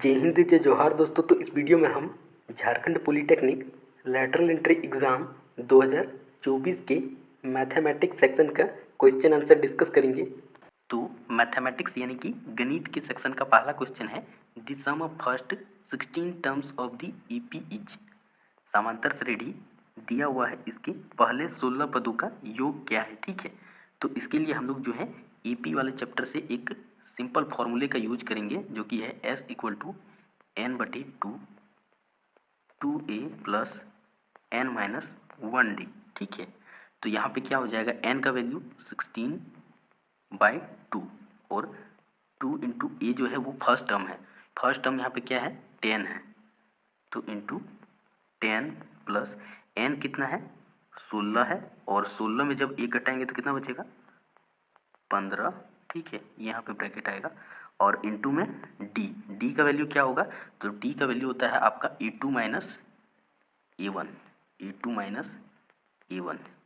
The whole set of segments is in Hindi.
जय हिंद जय जोहार दोस्तों। तो इस वीडियो में हम Jharkhand polytechnic lateral entry exam 2024 के मैथमेटिक्स सेक्शन का क्वेश्चन आंसर डिस्कस करेंगे। तो मैथमेटिक्स यानी कि गणित के सेक्शन का पहला क्वेश्चन है, the sum of first 16 terms of the EP is. समांतर श्रेणी दिया हुआ है, इसके पहले 16 पदों का योग क्या है। ठीक है, तो इसके लिए हम लोग जो है ईपी वाले चैप्टर से एक सिंपल फॉर्मूले का यूज करेंगे, जो कि है S equal to n/2 2a plus n-1d। ठीक है, तो यहाँ पे क्या हो जाएगा, n का वैल्यू 16/2 और 2 इंटू ए जो है वो फर्स्ट टर्म है। फर्स्ट टर्म यहाँ पे क्या है, 10 है, तो इंटू 10 प्लस n कितना है, 16 है, और 16 में जब एक घटाएंगे तो कितना बचेगा, 15। ठीक है, यहाँ पे ब्रैकेट आएगा और इंटू में d का वैल्यू क्या होगा, तो d का वैल्यू होता है आपका e2 माइनस a1।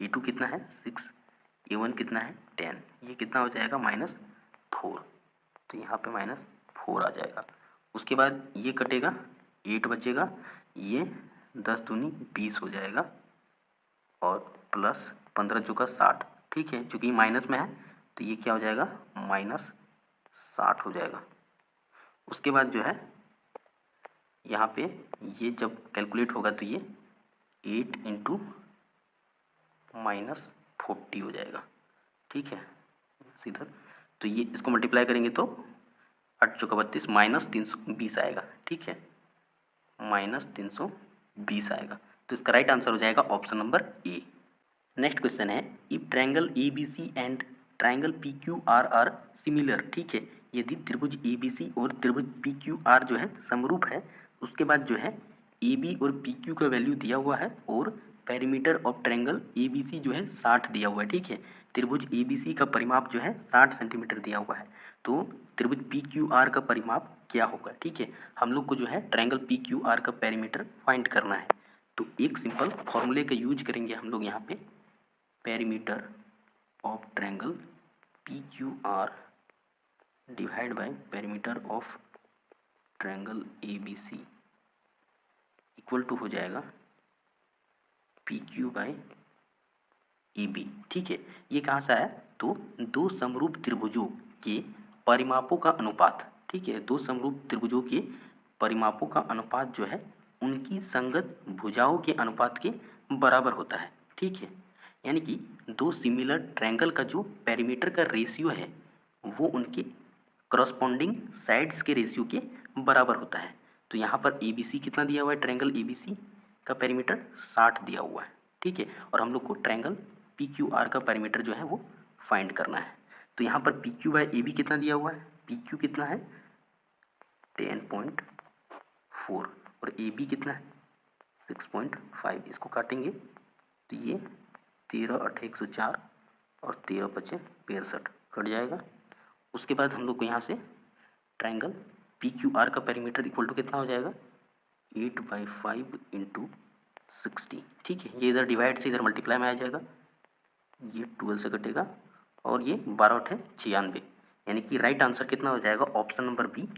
e2 कितना है 6, a1 कितना है 10, ये कितना हो जाएगा -4, तो यहाँ पे -4 आ जाएगा। उसके बाद ये कटेगा, 8 बचेगा, ये 10 दूनी 20 हो जाएगा और प्लस 15 चौका 60। ठीक है, चूँकि माइनस में है तो ये क्या हो जाएगा, -60 हो जाएगा। उसके बाद जो है यहाँ पे ये जब कैलकुलेट होगा तो ये 8 इंटू -40 हो जाएगा। ठीक है, सीधा तो ये इसको मल्टीप्लाई करेंगे तो 8 चौका 32 -320 आएगा। ठीक है, -320 आएगा, तो इसका राइट आंसर हो जाएगा option number A. Next question है, if triangle ABC and triangle PQR are similar. ठीक है, यदि त्रिभुज ABC और त्रिभुज PQR जो है समरूप है, उसके बाद जो है AB और PQ का वैल्यू दिया हुआ है और पेरीमीटर ऑफ ट्रायंगल ABC जो है 60 दिया हुआ है। ठीक है, त्रिभुज ABC का परिमाप जो है 60 सेंटीमीटर दिया हुआ है, तो त्रिभुज PQR का परिमाप क्या होगा। ठीक है, हम लोग को जो है ट्रायंगल PQR का पेरीमीटर फाइंड करना है, तो एक सिंपल फॉर्मूले का यूज करेंगे हम लोग यहाँ पे, perimeter of triangle PQR divide by perimeter of triangle ABC equal to हो जाएगा PQ बाय AB। ठीक है, ये कहाँ से आया, तो दो समरूप त्रिभुजों के परिमापों का अनुपात। ठीक है, दो समरूप त्रिभुजों के परिमापों का अनुपात जो है उनकी संगत भुजाओं के अनुपात के बराबर होता है। ठीक है, यानी कि दो सिमिलर ट्रायंगल का जो पेरीमीटर का रेशियो है वो उनके करस्पॉन्डिंग साइड्स के रेशियो के बराबर होता है। तो यहाँ पर ABC कितना दिया हुआ है, ट्रायंगल ABC का पेरीमीटर 60 दिया हुआ है। ठीक है, और हम लोग को ट्रायंगल PQR का पेरीमीटर जो है वो फाइंड करना है, तो यहाँ पर PQ बाय AB कितना दिया हुआ है, PQ कितना है 10.4 और AB कितना है 6.5। इसको काटेंगे तो ये 13×8=104 और 13×5=62 कट जाएगा। उसके बाद हम लोग को यहाँ से ट्रायंगल PQR का पेरीमीटर इक्वल टू कितना हो जाएगा, 8/5 इंटू 60। ठीक है, ये इधर डिवाइड से इधर मल्टीप्लाई में आ जाएगा, ये 12 से कटेगा और ये 12×8=96, यानी कि राइट आंसर कितना हो जाएगा, ऑप्शन नंबर बी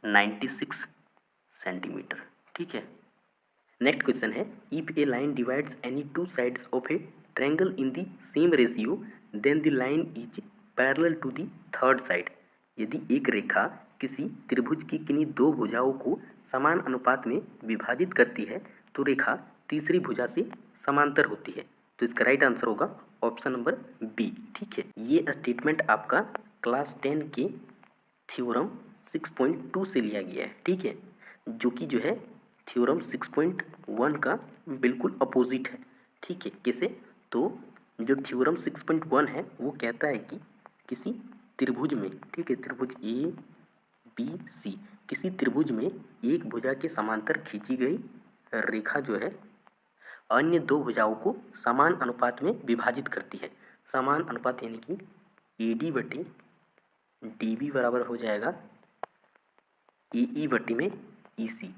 96 सेंटीमीटर। ठीक है, नेक्स्ट क्वेश्चन है, if a line divides any two sides of a triangle in the same ratio then the line is parallel to the third side. यदि एक रेखा किसी त्रिभुज की किन्हीं दो भुजाओं को समान अनुपात में विभाजित करती है तो रेखा तीसरी भुजा से समांतर होती है, तो इसका राइट आंसर होगा ऑप्शन नंबर बी। ठीक है, ये स्टेटमेंट आपका क्लास 10 के थ्योरम 6.2 से लिया गया है। ठीक है, जो कि जो है थ्योरम 6.1 का बिल्कुल अपोजिट है। ठीक है, कैसे, तो जो थ्योरम 6.1 है वो कहता है कि किसी त्रिभुज में, ठीक है, त्रिभुज ABC, किसी त्रिभुज में एक भुजा के समांतर खींची गई रेखा जो है अन्य दो भुजाओं को समान अनुपात में विभाजित करती है। समान अनुपात यानी कि AD/DB बराबर हो जाएगा EE/EC।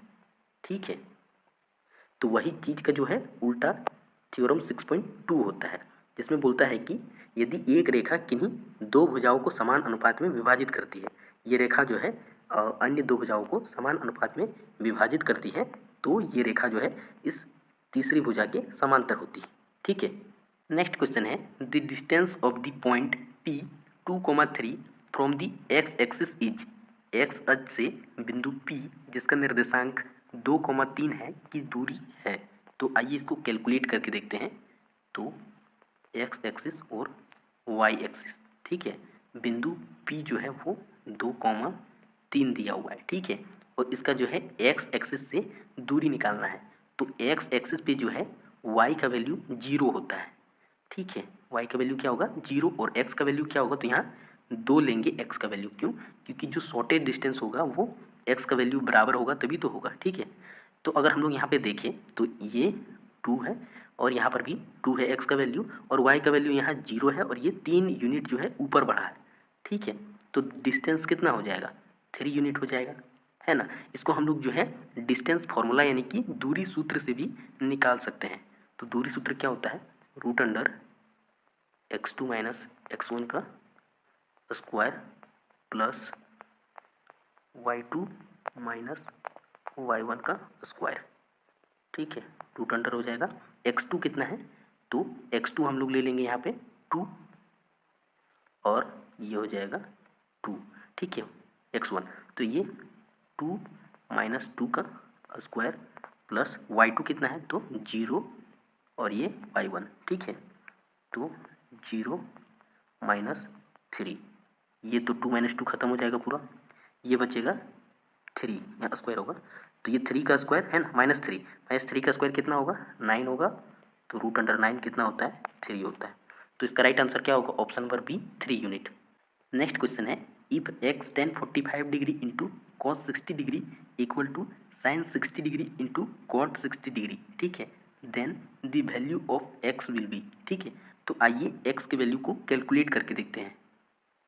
ठीक है, तो वही चीज़ का जो है उल्टा थ्योरम 6.2 होता है, जिसमें बोलता है कि यदि एक रेखा किन्हीं दो भुजाओं को समान अनुपात में विभाजित करती है, ये रेखा जो है अन्य दो भुजाओं को समान अनुपात में विभाजित करती है तो ये रेखा जो है इस तीसरी भुजा के समांतर होती है। ठीक है। नेक्स्ट क्वेश्चन है the distance of the point P 2,3 from the x axis is, x अक्ष से बिंदु P जिसका निर्देशांक 2,3 है की दूरी है। तो आइए इसको कैलकुलेट करके देखते हैं। तो एक्स एक्सिस और वाई एक्सिस, ठीक है, बिंदु P जो है वो 2,3 दिया हुआ है। ठीक है, और इसका जो है एक्स एक्सिस से दूरी निकालना है। तो एक्स एक्सिस पे जो है y का वैल्यू 0 होता है। ठीक है, y का वैल्यू क्या होगा 0 और x का वैल्यू क्या होगा, तो यहाँ 2 लेंगे x का वैल्यू। क्यों? क्योंकि जो शॉर्टेज डिस्टेंस होगा वो x का वैल्यू बराबर होगा तभी तो होगा। ठीक है, तो अगर हम लोग यहाँ पे देखें तो ये 2 है और यहाँ पर भी 2 है x का वैल्यू, और y का वैल्यू यहाँ 0 है और ये 3 यूनिट जो है ऊपर बढ़ा है। ठीक है, तो डिस्टेंस कितना हो जाएगा 3 यूनिट हो जाएगा, है ना। इसको हम लोग जो है डिस्टेंस फॉर्मूला यानी कि दूरी सूत्र से भी निकाल सकते हैं। तो दूरी सूत्र क्या होता है, root under x2 minus x1 का square plus y2 minus y1 का स्क्वायर। ठीक है, रूट अंडर हो जाएगा। x2 कितना है, तो x2 हम लोग ले लेंगे यहाँ पे 2 और ये हो जाएगा 2। ठीक है, x1 तो ये 2 माइनस 2 का स्क्वायर प्लस y2 कितना है, तो 0 और ये y1। ठीक है, तो 0 माइनस 3, ये तो 2 माइनस 2 खत्म हो जाएगा पूरा, ये बचेगा 3, यहाँ स्क्वायर होगा तो ये 3 का स्क्वायर है ना, माइनस 3 का स्क्वायर कितना होगा 9 होगा। तो रूट अंडर 9 कितना होता है 3 होता है। तो इसका राइट आंसर क्या होगा, option number B 3 unit. Next question है if x tan 45 degree into cos 60 degree equal to sin 60 degree into cot 60 degree, ठीक है, then the value of x will be. ठीक है, तो आइए x के वैल्यू को कैलकुलेट करके देखते हैं।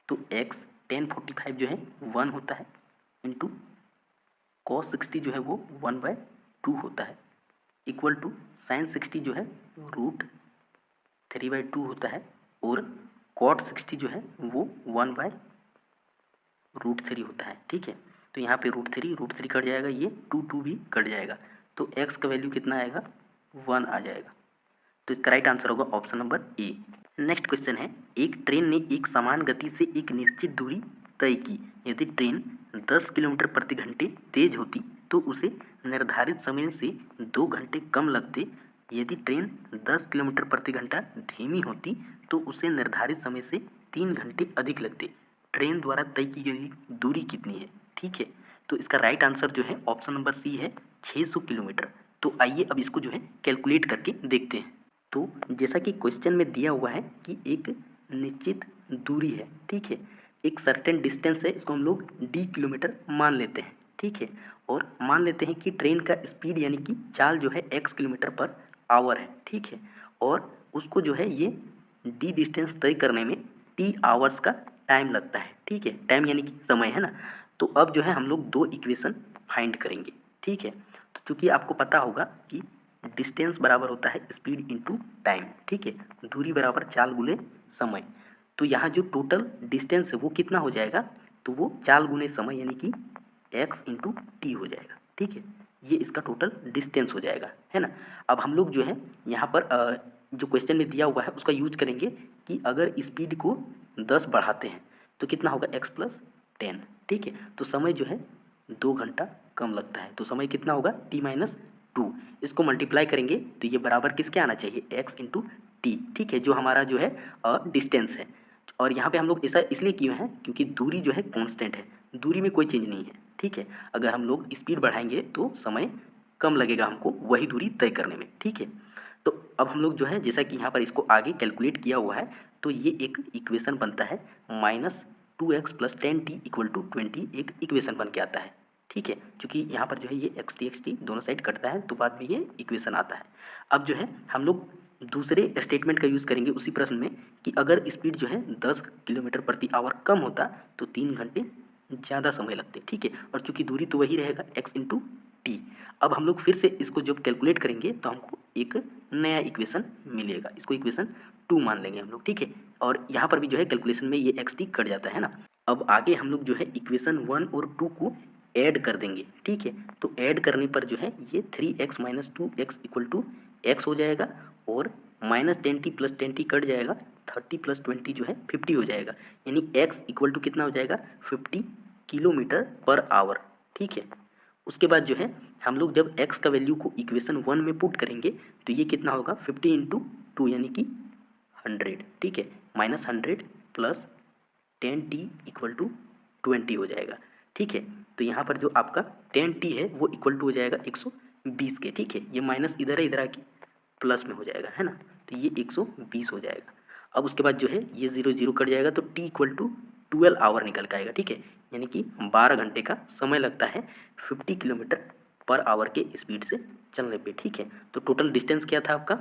तो x tan 45 जो है 1 होता है इंटू cos 60 जो है वो 1/2 होता है इक्वल टू sin 60 जो है रूट 3/2 होता है और cot 60 जो है वो 1/√3 होता है। ठीक है, तो यहाँ पे रूट थ्री कट जाएगा, ये 2 भी कट जाएगा, तो x का वैल्यू कितना आएगा 1 आ जाएगा। तो इसका राइट आंसर होगा option number A. Next question है एक ट्रेन ने एक समान गति से एक निश्चित दूरी तय की। यदि ट्रेन 10 किलोमीटर प्रति घंटे तेज होती तो उसे निर्धारित समय से 2 घंटे कम लगते। यदि ट्रेन 10 किलोमीटर प्रति घंटा धीमी होती तो उसे निर्धारित समय से 3 घंटे अधिक लगते। ट्रेन द्वारा तय की गई दूरी कितनी है। ठीक है, तो इसका राइट आंसर जो है ऑप्शन नंबर सी है 600 किलोमीटर। तो आइए अब इसको जो है कैलकुलेट करके देखते हैं। तो जैसा कि क्वेश्चन में दिया हुआ है कि एक निश्चित दूरी है, ठीक है, एक सर्टेन डिस्टेंस है, इसको हम लोग d किलोमीटर मान लेते हैं। ठीक है, और मान लेते हैं कि ट्रेन का स्पीड यानी कि चाल जो है x किलोमीटर पर आवर है। ठीक है, और उसको जो है ये d डिस्टेंस तय करने में t आवर्स का टाइम लगता है। ठीक है, टाइम यानी कि समय है ना। तो अब जो है हम लोग दो इक्वेशन फाइंड करेंगे। ठीक है, तो चूंकि आपको पता होगा कि डिस्टेंस बराबर होता है स्पीड इंटू टाइम। ठीक है, दूरी बराबर चाल गुने समय। तो यहाँ जो टोटल डिस्टेंस है वो कितना हो जाएगा, तो वो चाल गुने समय यानी कि x इंटू टी हो जाएगा। ठीक है, ये इसका टोटल डिस्टेंस हो जाएगा, है ना। अब हम लोग जो है यहाँ पर जो क्वेश्चन में दिया हुआ है उसका यूज करेंगे कि अगर स्पीड को 10 बढ़ाते हैं तो कितना होगा x प्लस 10। ठीक है, तो समय जो है 2 घंटा कम लगता है, तो समय कितना होगा t माइनस 2। इसको मल्टीप्लाई करेंगे तो ये बराबर किसके आना चाहिए x इंटू टी। ठीक है, जो हमारा जो है डिस्टेंस है। और यहाँ पे हम लोग ऐसा इसलिए किए हैं क्योंकि दूरी जो है कांस्टेंट है, दूरी में कोई चेंज नहीं है। ठीक है, अगर हम लोग स्पीड बढ़ाएंगे तो समय कम लगेगा हमको वही दूरी तय करने में। ठीक है, तो अब हम लोग जो है जैसा कि यहाँ पर इसको आगे कैलकुलेट किया हुआ है तो ये एक इक्वेशन बनता है -2x plus 10t equal to 20, एक इक्वेशन बन के आता है। ठीक है, चूँकि यहाँ पर जो है ये x t दोनों साइड कटता है तो बाद में ये इक्वेशन आता है। अब जो है हम लोग दूसरे स्टेटमेंट का यूज़ करेंगे उसी प्रश्न में कि अगर स्पीड जो है 10 किलोमीटर प्रति आवर कम होता तो 3 घंटे ज़्यादा समय लगते। ठीक है, और चूंकि दूरी तो वही रहेगा x इंटू टी। अब हम लोग फिर से इसको जब कैलकुलेट करेंगे तो हमको एक नया इक्वेशन मिलेगा, इसको इक्वेशन 2 मान लेंगे हम लोग। ठीक है, और यहाँ पर भी जो है कैलकुलेशन में ये x t कट जाता है ना। अब आगे हम लोग जो है इक्वेशन 1 और 2 को ऐड कर देंगे, ठीक है। तो ऐड करने पर जो है ये 3x minus 2x equal to x हो जाएगा और minus 10t plus 10t cut जाएगा, 30 प्लस 20 जो है 50 हो जाएगा, यानी x इक्वल टू कितना हो जाएगा 50 किलोमीटर पर आवर, ठीक है। उसके बाद जो है हम लोग जब x का वैल्यू को इक्वेशन 1 में पुट करेंगे तो ये कितना होगा 50 इंटू 2 यानी कि 100, ठीक है, minus 100 plus 10t equal to 20 हो जाएगा, ठीक है। तो यहाँ पर जो आपका 10t है वो इक्वल टू हो जाएगा 120 के, ठीक है। ये माइनस इधर है, इधर आके प्लस में हो जाएगा, है ना। तो ये 120 हो जाएगा। अब उसके बाद जो है ये 0 0 कट जाएगा तो t इक्वल टू 12 आवर निकल के आएगा, ठीक है। यानी कि 12 घंटे का समय लगता है 50 किलोमीटर पर आवर के स्पीड से चलने पे, ठीक है। तो टोटल डिस्टेंस क्या था आपका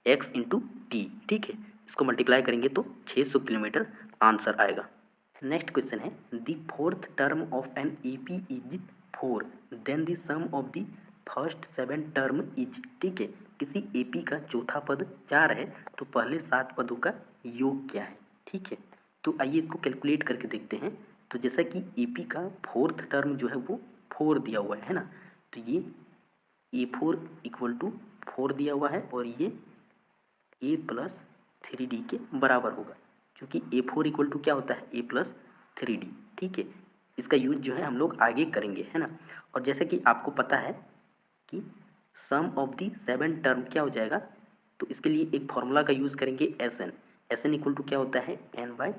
x इंटू टी, ठीक है। इसको मल्टीप्लाई करेंगे तो 600 किलोमीटर आंसर आएगा। नेक्स्ट क्वेश्चन है the fourth term of an AP is 4 then the sum of the first 7 term is, ठीक है। किसी एपी का चौथा पद 4 है तो पहले 7 पदों का योग क्या है, ठीक है। तो आइए इसको कैलकुलेट करके देखते हैं। तो जैसा कि एपी का फोर्थ टर्म जो है वो 4 दिया हुआ है ना, तो ये A4 इक्वल टू 4 दिया हुआ है और ये a प्लस 3d के बराबर होगा, क्योंकि A4 इक्वल टू क्या होता है a प्लस 3d, ठीक है। इसका यूज जो है हम लोग आगे करेंगे, है ना। और जैसे कि आपको पता है कि सम ऑफ दी 7 टर्म क्या हो जाएगा, तो इसके लिए एक फॉर्मूला का यूज़ करेंगे एस एन इक्वल टू क्या होता है n by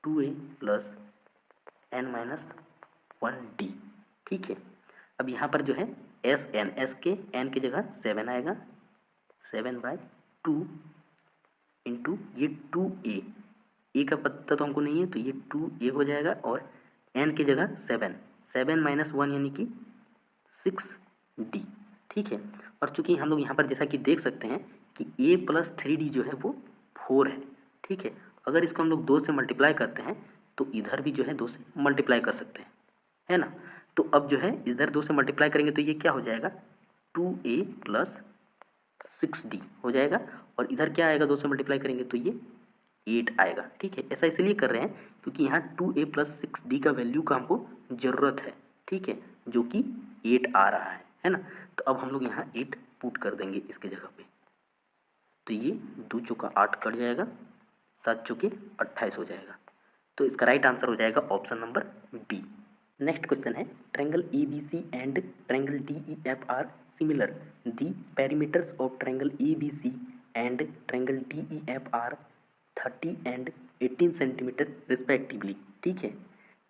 2a plus n minus 1d, ठीक है। अब यहाँ पर जो है एस के n की जगह 7 आएगा, 7 बाई 2 इंटू ये 2a, ए का पता तो हमको नहीं है तो ये 2a हो जाएगा और n की जगह 7 माइनस 1 यानी कि 6d, ठीक है। और चूंकि हम लोग यहाँ पर जैसा कि देख सकते हैं कि a प्लस 3d जो है वो 4 है, ठीक है। अगर इसको हम लोग 2 से मल्टीप्लाई करते हैं तो इधर भी जो है 2 से मल्टीप्लाई कर सकते हैं, है ना। तो अब जो है इधर 2 से मल्टीप्लाई करेंगे तो ये क्या हो जाएगा 2a प्लस 6d हो जाएगा और इधर क्या आएगा 2 से मल्टीप्लाई करेंगे तो ये 8 आएगा, ठीक है। ऐसा इसलिए कर रहे हैं क्योंकि यहाँ 2a प्लस 6d का वैल्यू का हमको ज़रूरत है, ठीक है, जो कि 8 आ रहा है ना। तो अब हम लोग यहाँ 8 पुट कर देंगे इसके जगह पे, तो ये 2 चौका 8 कट जाएगा, 7 चौके 28 हो जाएगा। तो इसका राइट आंसर हो जाएगा option number B. Next question है triangle ABC and triangle DEF are similar, the perimeters of triangle ABC and triangle DEF are 30 and 18 centimetre respectively, ठीक है।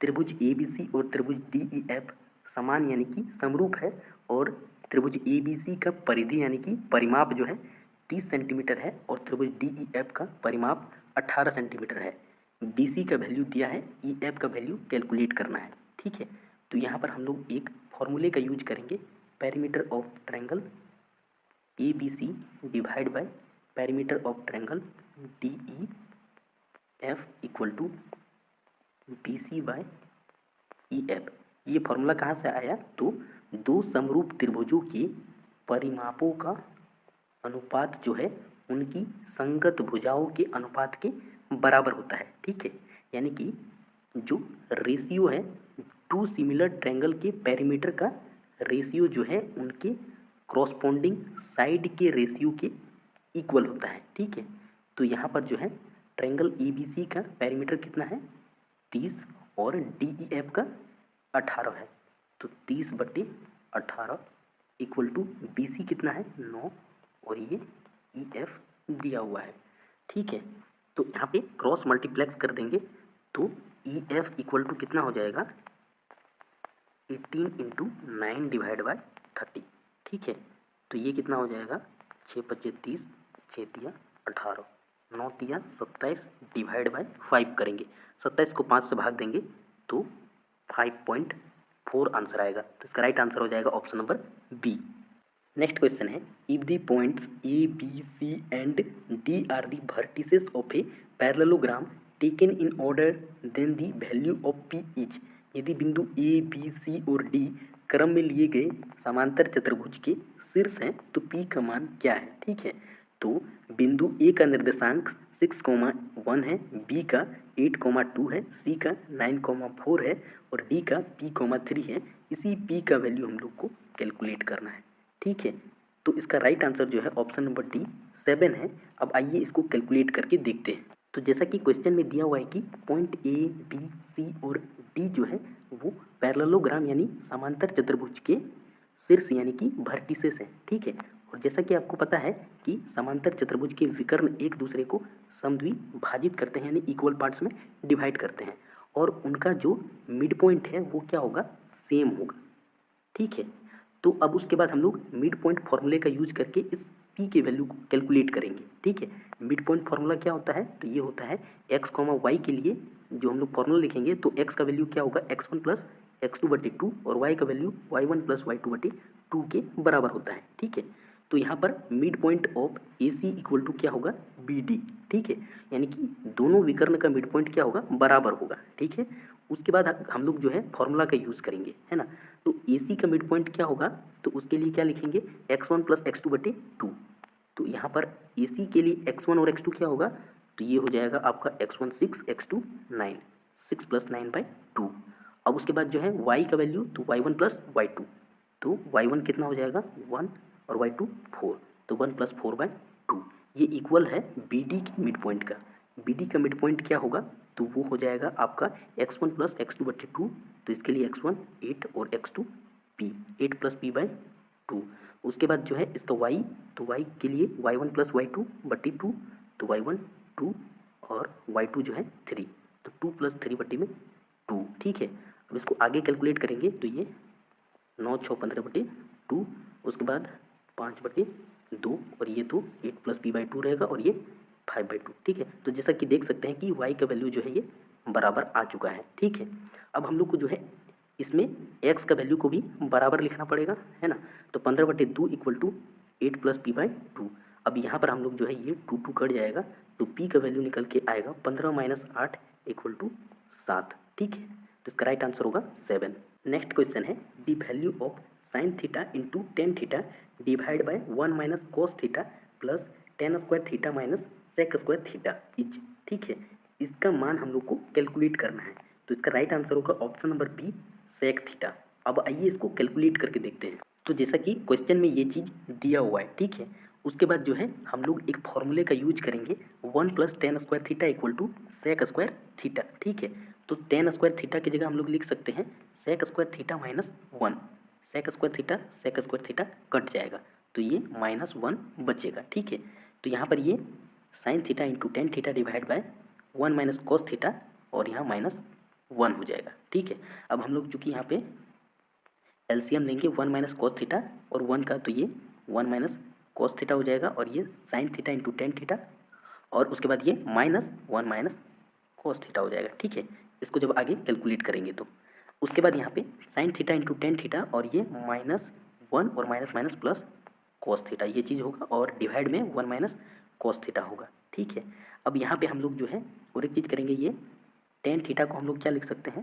त्रिभुज ABC और त्रिभुज DEF समान यानी कि समरूप है और त्रिभुज ABC का परिधि यानी कि परिमाप जो है 30 सेंटीमीटर है और त्रिभुज DEF का परिमाप 18 सेंटीमीटर है। BC का वैल्यू दिया है, EF का वैल्यू कैलकुलेट करना है, ठीक है। तो यहाँ पर हम लोग एक फॉर्मूले का यूज करेंगे, perimeter of triangle ABC divide by perimeter of triangle DEF equal to BC by EF। ये फॉर्मूला कहाँ से आया, तो दो समरूप त्रिभुजों के परिमापों का अनुपात जो है उनकी संगत भुजाओं के अनुपात के बराबर होता है, ठीक है। यानी कि जो रेशियो है टू सिमिलर ट्रायंगल के पेरीमीटर का रेशियो जो है उनके क्रॉसपोंडिंग साइड के रेशियो के इक्वल होता है, ठीक है। तो यहाँ पर जो है ट्रायंगल ABC का पेरीमीटर कितना है 30 और DEF का 18 है, तो 30/18 इक्वल टू BC कितना है 9 और ये EF दिया हुआ है, ठीक है। तो यहाँ पे क्रॉस मल्टीप्लेक्स कर देंगे तो EF इक्वल टू कितना हो जाएगा 18 इंटू 9 डिवाइड बाय 30, ठीक है। तो ये कितना हो जाएगा 6×5 = 30, 6×3 = 18, 9×3 = 27 डिवाइड बाय 5 करेंगे, 27 को 5 से भाग देंगे तो 5.4 आंसर आएगा। तो इसका राइट आंसर हो जाएगा option number B. Next question है if the points ABC and D are the vertices of a parallelogram taken in order then the value of P is, यदि बिंदु ABC और D क्रम में लिए गए समांतर चतुर्भुज के शीर्ष हैं तो P का मान क्या है, ठीक है। तो बिंदु A का निर्देशांक 6,1 है, बी का 8,2 है, सी का 9,4 है और डी का p,3 है। इसी p का वैल्यू हम लोग को कैलकुलेट करना है। ठीक है, तो इसका राइट आंसर जो है ऑप्शन नंबर डी 7 है। अब आइए इसको कैलकुलेट करके देखते हैं। तो जैसा कि क्वेश्चन में दिया हुआ है कि पॉइंट ए, बी, सी और डी जो है वो पैरेललोग्राम यानी समांतर चतुर्भुज के शीर्ष यानी कि वर्टिसेस हैं। ठीक है, और जैसा कि आपको पता है कि समांतर चतुर्भुज के विकर्ण एक दूसरे को समद्विभाजित करते हैं यानी इक्वल पार्ट्स में डिवाइड करते हैं और उनका जो मिड पॉइंट है वो क्या होगा, सेम होगा। ठीक है, तो अब उसके बाद हम लोग मिड पॉइंट फॉर्मूले का यूज करके इस p के वैल्यू को कैलकुलेट करेंगे। ठीक है, मिड पॉइंट फार्मूला क्या होता है, तो ये होता है x, y के लिए जो हम लोग फार्मूला लिखेंगे तो x का वैल्यू क्या होगा x1 प्लस x2 बटे 2 और y का वैल्यू y1 प्लस y2 बटे 2 के बराबर होता है। ठीक है, तो यहाँ पर mid point of A C equal to क्या होगा, बी डी। ठीक है, यानी कि दोनों विकर्ण का मिड पॉइंट क्या होगा, बराबर होगा। ठीक है, उसके बाद हम लोग जो है फॉर्मूला का यूज़ करेंगे, है ना। तो ए सी का मिड पॉइंट क्या होगा, तो उसके लिए क्या लिखेंगे x1 प्लस x2 बटे 2। तो यहाँ पर ए सी के लिए x1 और x2 क्या होगा, तो ये हो जाएगा आपका x1 6, x2 9, 6 प्लस 9 बाई 2। अब उसके बाद जो है y का वैल्यू तो y1 प्लस y2, तो y1 कितना हो जाएगा 1 और y2 4, तो 1 प्लस 4 बाई 2। ये इक्वल है बी डी के मिड पॉइंट का। बी डी का मिड पॉइंट क्या होगा, तो वो हो जाएगा आपका x1 प्लस x2 बटे 2, तो इसके लिए x1 8 और x2 p, 8 plus p by 2। उसके बाद जो है इसका y, तो y के लिए y1 प्लस y2 बटे 2, तो y1 2 और y2 जो है 3, तो 2 प्लस 3 बटे में 2। ठीक है, अब इसको आगे कैलकुलेट करेंगे तो ये 9 6 15 बटे 2, उसके बाद 5 बटे 2 और ये तो 8 प्लस p बाई 2 रहेगा और ये 5 बाई 2। ठीक है, तो जैसा कि देख सकते हैं कि y का वैल्यू जो है ये बराबर आ चुका है। ठीक है, अब हम लोग को जो है इसमें x का वैल्यू को भी बराबर लिखना पड़ेगा, है ना। तो 15 बटे 2 equal to 8 plus p by 2। अब यहाँ पर हम लोग जो है ये 2 कट जाएगा तो p का वैल्यू निकल के आएगा 15 माइनस 8 इक्वल टू 7। ठीक है, तो इसका राइट आंसर होगा 7। नेक्स्ट क्वेश्चन है the value of sin theta into tan theta divide by 1 minus cos theta plus tan square theta minus sec square theta is. ठीक है, इसका मान हम लोग को कैलकुलेट करना है, तो इसका राइट आंसर होगा option number B sec theta. अब आइए इसको कैलकुलेट करके देखते हैं। तो जैसा कि क्वेश्चन में ये चीज़ दिया हुआ है, ठीक है, उसके बाद जो है हम लोग एक फॉर्मूले का यूज करेंगे 1 plus tan square theta equal to sec square theta. ठीक है, तो टेन स्क्वायर थीटा की जगह हम लोग लिख सकते हैं sec square theta minus 1। Sec square theta cut जाएगा तो ये -1 बचेगा। ठीक है, तो यहाँ पर ये sign theta into tan theta divide by 1 minus cos theta और यहाँ -1 हो जाएगा। ठीक है, अब हम लोग चूँकि यहाँ पे एलसीएम लेंगे 1 माइनस कॉस थीटा और 1 का, तो ये 1 माइनस कॉस थीटा हो जाएगा और ये sign theta into tan theta और उसके बाद ये -1 माइनस कॉस थीटा हो जाएगा। ठीक है, इसको जब आगे कैलकुलेट करेंगे तो उसके बाद यहाँ पे sign theta into tan theta और ये -1 और minus minus plus cos theta ये चीज़ होगा और डिवाइड में 1 माइनस कॉस थीटा होगा। ठीक है, अब यहाँ पे हम लोग जो है और एक चीज़ करेंगे, ये टेन थीटा को हम लोग क्या लिख सकते हैं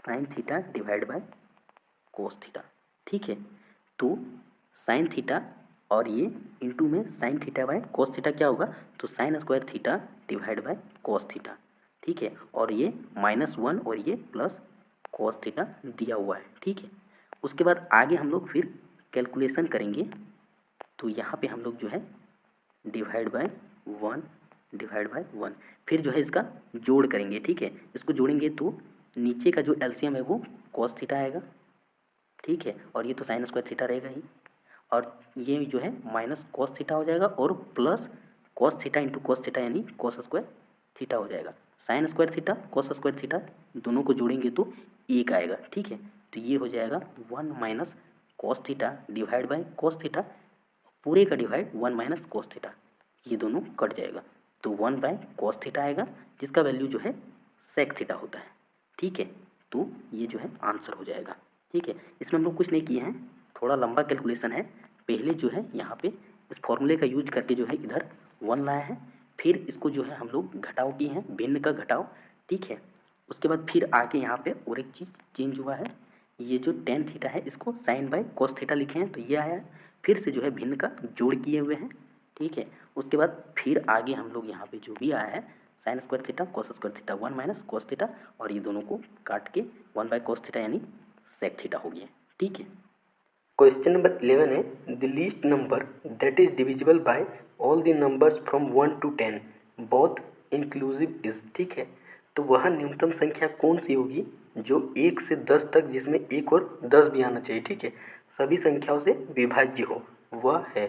sine theta divide by cos theta. ठीक है, तो साइन थीटा और ये इंटू में sine theta by cos theta क्या होगा, तो sine square theta divide by cos theta. ठीक है, और ये -1 और ये प्लस कोस थीटा दिया हुआ है। ठीक है, उसके बाद आगे हम लोग फिर कैलकुलेशन करेंगे तो यहाँ पे हम लोग जो है डिवाइड बाय 1 फिर जो है इसका जोड़ करेंगे। ठीक है, इसको जोड़ेंगे तो नीचे का जो एलसीएम है वो कॉस थीटा आएगा। ठीक है, और ये तो साइन स्क्वायर थीटा रहेगा ही और ये जो है माइनस कॉस थीटा हो जाएगा और plus cos theta into cos theta यानी कॉस स्क्वायर थीटा हो जाएगा। Sign square theta cos square theta दोनों को जोड़ेंगे तो 1 आएगा। ठीक है, तो ये हो जाएगा 1 minus cos theta divide by cos theta, पूरे का डिवाइड 1 माइनस कॉस थीटा, ये दोनों कट जाएगा तो 1 बाय कॉस थीटा आएगा जिसका वैल्यू जो है सेक थीटा होता है। ठीक है, तो ये जो है आंसर हो जाएगा। ठीक है, इसमें हम लोग कुछ नहीं किए हैं, थोड़ा लंबा कैलकुलेशन है। पहले जो है यहाँ पे इस फॉर्मूले का यूज करके जो है इधर 1 लाया है, फिर इसको जो है हम लोग घटाव किए हैं, भिन्न का घटाव। ठीक है, उसके बाद फिर आके यहाँ पे और एक चीज़ चेंज हुआ है, ये जो टेन थीटा है इसको साइन बाय कॉस थीटा लिखे हैं तो ये आया है, फिर से जो है भिन्न का जोड़ किए हुए हैं। ठीक है, उसके बाद फिर आगे हम लोग यहाँ पे जो भी आया है sign square theta cos square theta 1 minus cos theta, और ये दोनों को काट के 1 बाय कोस थीटा यानी सेक थीटा हो गया। ठीक है। क्वेश्चन नंबर 11 है the least number that is divisible by all the numbers from 1 to 10 both inclusive is. ठीक है, तो वह न्यूनतम संख्या कौन सी होगी जो 1 से 10 तक, जिसमें 1 और 10 भी आना चाहिए, ठीक है, सभी संख्याओं से विभाज्य हो, वह है।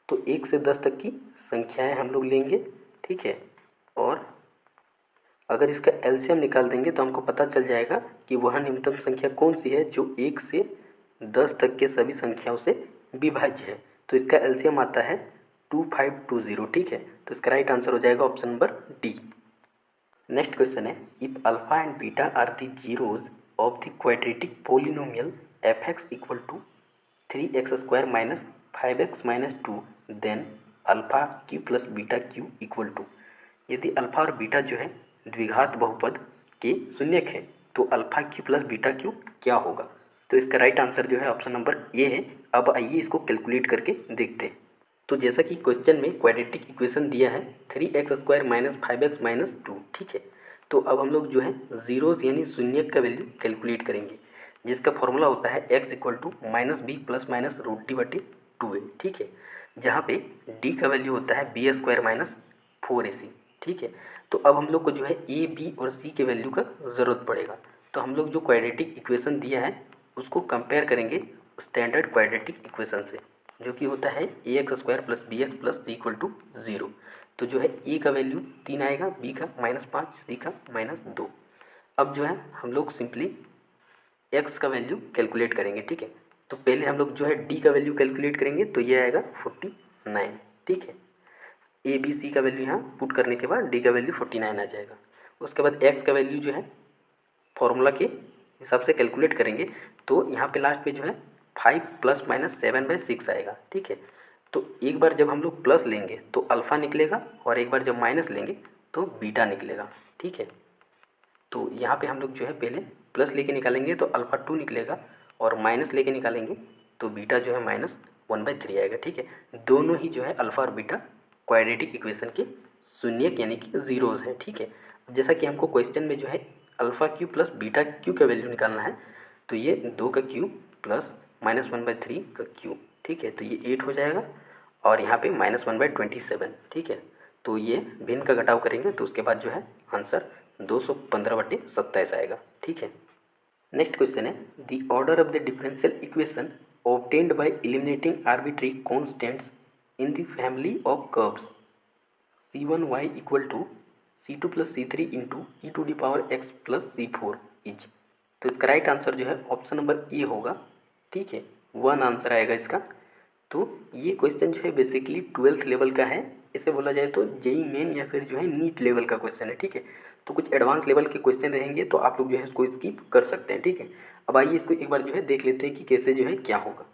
तो 1 से 10 तक की संख्याएं हम लोग लेंगे, ठीक है, और अगर इसका एलसीएम निकाल देंगे तो हमको पता चल जाएगा कि वह न्यूनतम संख्या कौन सी है जो 1 से 10 तक के सभी संख्याओं से विभाज्य है। तो इसका एलसीएम आता है 2520। ठीक है, तो इसका राइट आंसर हो जाएगा option number D. Next question है if alpha and beta are the zeros of the quadratic polynomial f x equal to 3x² minus 5x minus 2 then alpha cube plus beta cube equal to. यदि अल्फा और बीटा जो है द्विघात बहुपद के शून्यक है तो alpha cube plus beta cube क्या होगा। तो इसका राइट आंसर जो है ऑप्शन नंबर ए है। अब आइए इसको कैलकुलेट करके देखते हैं। तो जैसा कि क्वेश्चन में क्वाड्रेटिक इक्वेशन दिया है 3x² माइनस 5x माइनस 2, ठीक है, तो अब हम लोग जो है जीरोज यानी शून्यक का वैल्यू कैलकुलेट करेंगे, जिसका फॉर्मूला होता है x equal to minus B plus minus root D बटे 2a। ठीक है, जहाँ पे d का वैल्यू होता है b² माइनस 4ac। ठीक है, तो अब हम लोग को जो है a, b और c के वैल्यू का ज़रूरत पड़ेगा। तो हम लोग जो क्वाड्रेटिक इक्वेशन दिया है उसको कंपेयर करेंगे स्टैंडर्ड क्वाड्रेटिक इक्वेशन से, जो कि होता है ax² plus B x plus C equal to 0। तो जो है a का वैल्यू 3 आएगा, b का -5, c का -2। अब जो है हम लोग सिंपली x का वैल्यू कैलकुलेट करेंगे। ठीक है, तो पहले हम लोग जो है d का वैल्यू कैलकुलेट करेंगे, तो ये आएगा 49। ठीक है, ए बी सी का वैल्यू यहाँ पुट करने के बाद डी का वैल्यू 49 आ जाएगा। उसके बाद एक्स का वैल्यू जो है फॉर्मूला के हिसाब से कैलकुलेट करेंगे, तो यहाँ पे लास्ट पे जो है 5 प्लस माइनस 7/6 आएगा। ठीक है, तो एक बार जब हम लोग प्लस लेंगे तो अल्फ़ा निकलेगा, और एक बार जब माइनस लेंगे तो बीटा निकलेगा। ठीक है, तो यहाँ पे हम लोग जो है पहले प्लस लेके निकालेंगे तो अल्फ़ा 2 निकलेगा, और माइनस लेके निकालेंगे तो बीटा जो है -1/3 आएगा। ठीक है, दोनों ही जो है अल्फ़ा और बीटा क्वाड्रेटिक इक्वेशन के शून्यक यानी कि जीरोज है। ठीक है, जैसा कि हमको क्वेश्चन में जो है alpha Q plus beta Q का वैल्यू निकालना है, तो ये 2 का क्यू प्लस -1/3 का क्यू। ठीक है, तो ये 8 हो जाएगा, और यहाँ पे -1/27। ठीक है, तो ये भिन्न का घटाव करेंगे तो उसके बाद जो है आंसर 215/27 आएगा। ठीक है, नेक्स्ट क्वेश्चन है the order of the differential equation obtained by eliminating arbitrary constants in the family of curves c1y equal to c2 plus c3 into e to D power x plus c4 is. तो इसका राइट आंसर जो है ऑप्शन नंबर ए होगा। ठीक है, 1 आंसर आएगा इसका। तो ये क्वेश्चन जो है बेसिकली 12th लेवल का है, इसे बोला जाए तो जेई मेन या फिर जो है नीट लेवल का क्वेश्चन है। ठीक है, तो कुछ एडवांस लेवल के क्वेश्चन रहेंगे तो आप लोग जो है इसको स्किप कर सकते हैं। ठीक है, अब आइए इसको एक बार जो है देख लेते हैं कि कैसे जो है क्या होगा।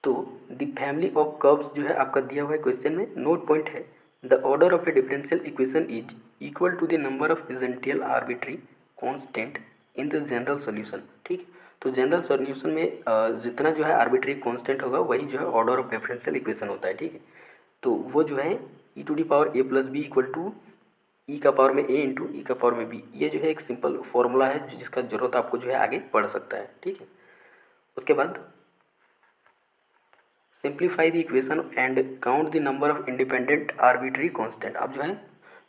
तो द फैमिली ऑफ कर्व्स जो है आपका दिया हुआ है क्वेश्चन में, नोट पॉइंट है the order of a differential equation is equal to the number of essential arbitrary constant in the general solution. ठीक है, तो जनरल सोल्यूशन में जितना जो है आर्बिट्री कॉन्स्टेंट होगा वही जो है ऑर्डर ऑफ डिफरेंशियल इक्वेशन होता है। ठीक है, तो वो जो है e to D power a plus b equal to e का पावर में ए इंटू ई का पावर में बी। ये जो है एक सिंपल फॉर्मूला है जिसका जरूरत आपको जो है आगे पड़ सकता है। ठीक है, उसके बाद simplify the equation and count the number of independent arbitrary constant. अब जो है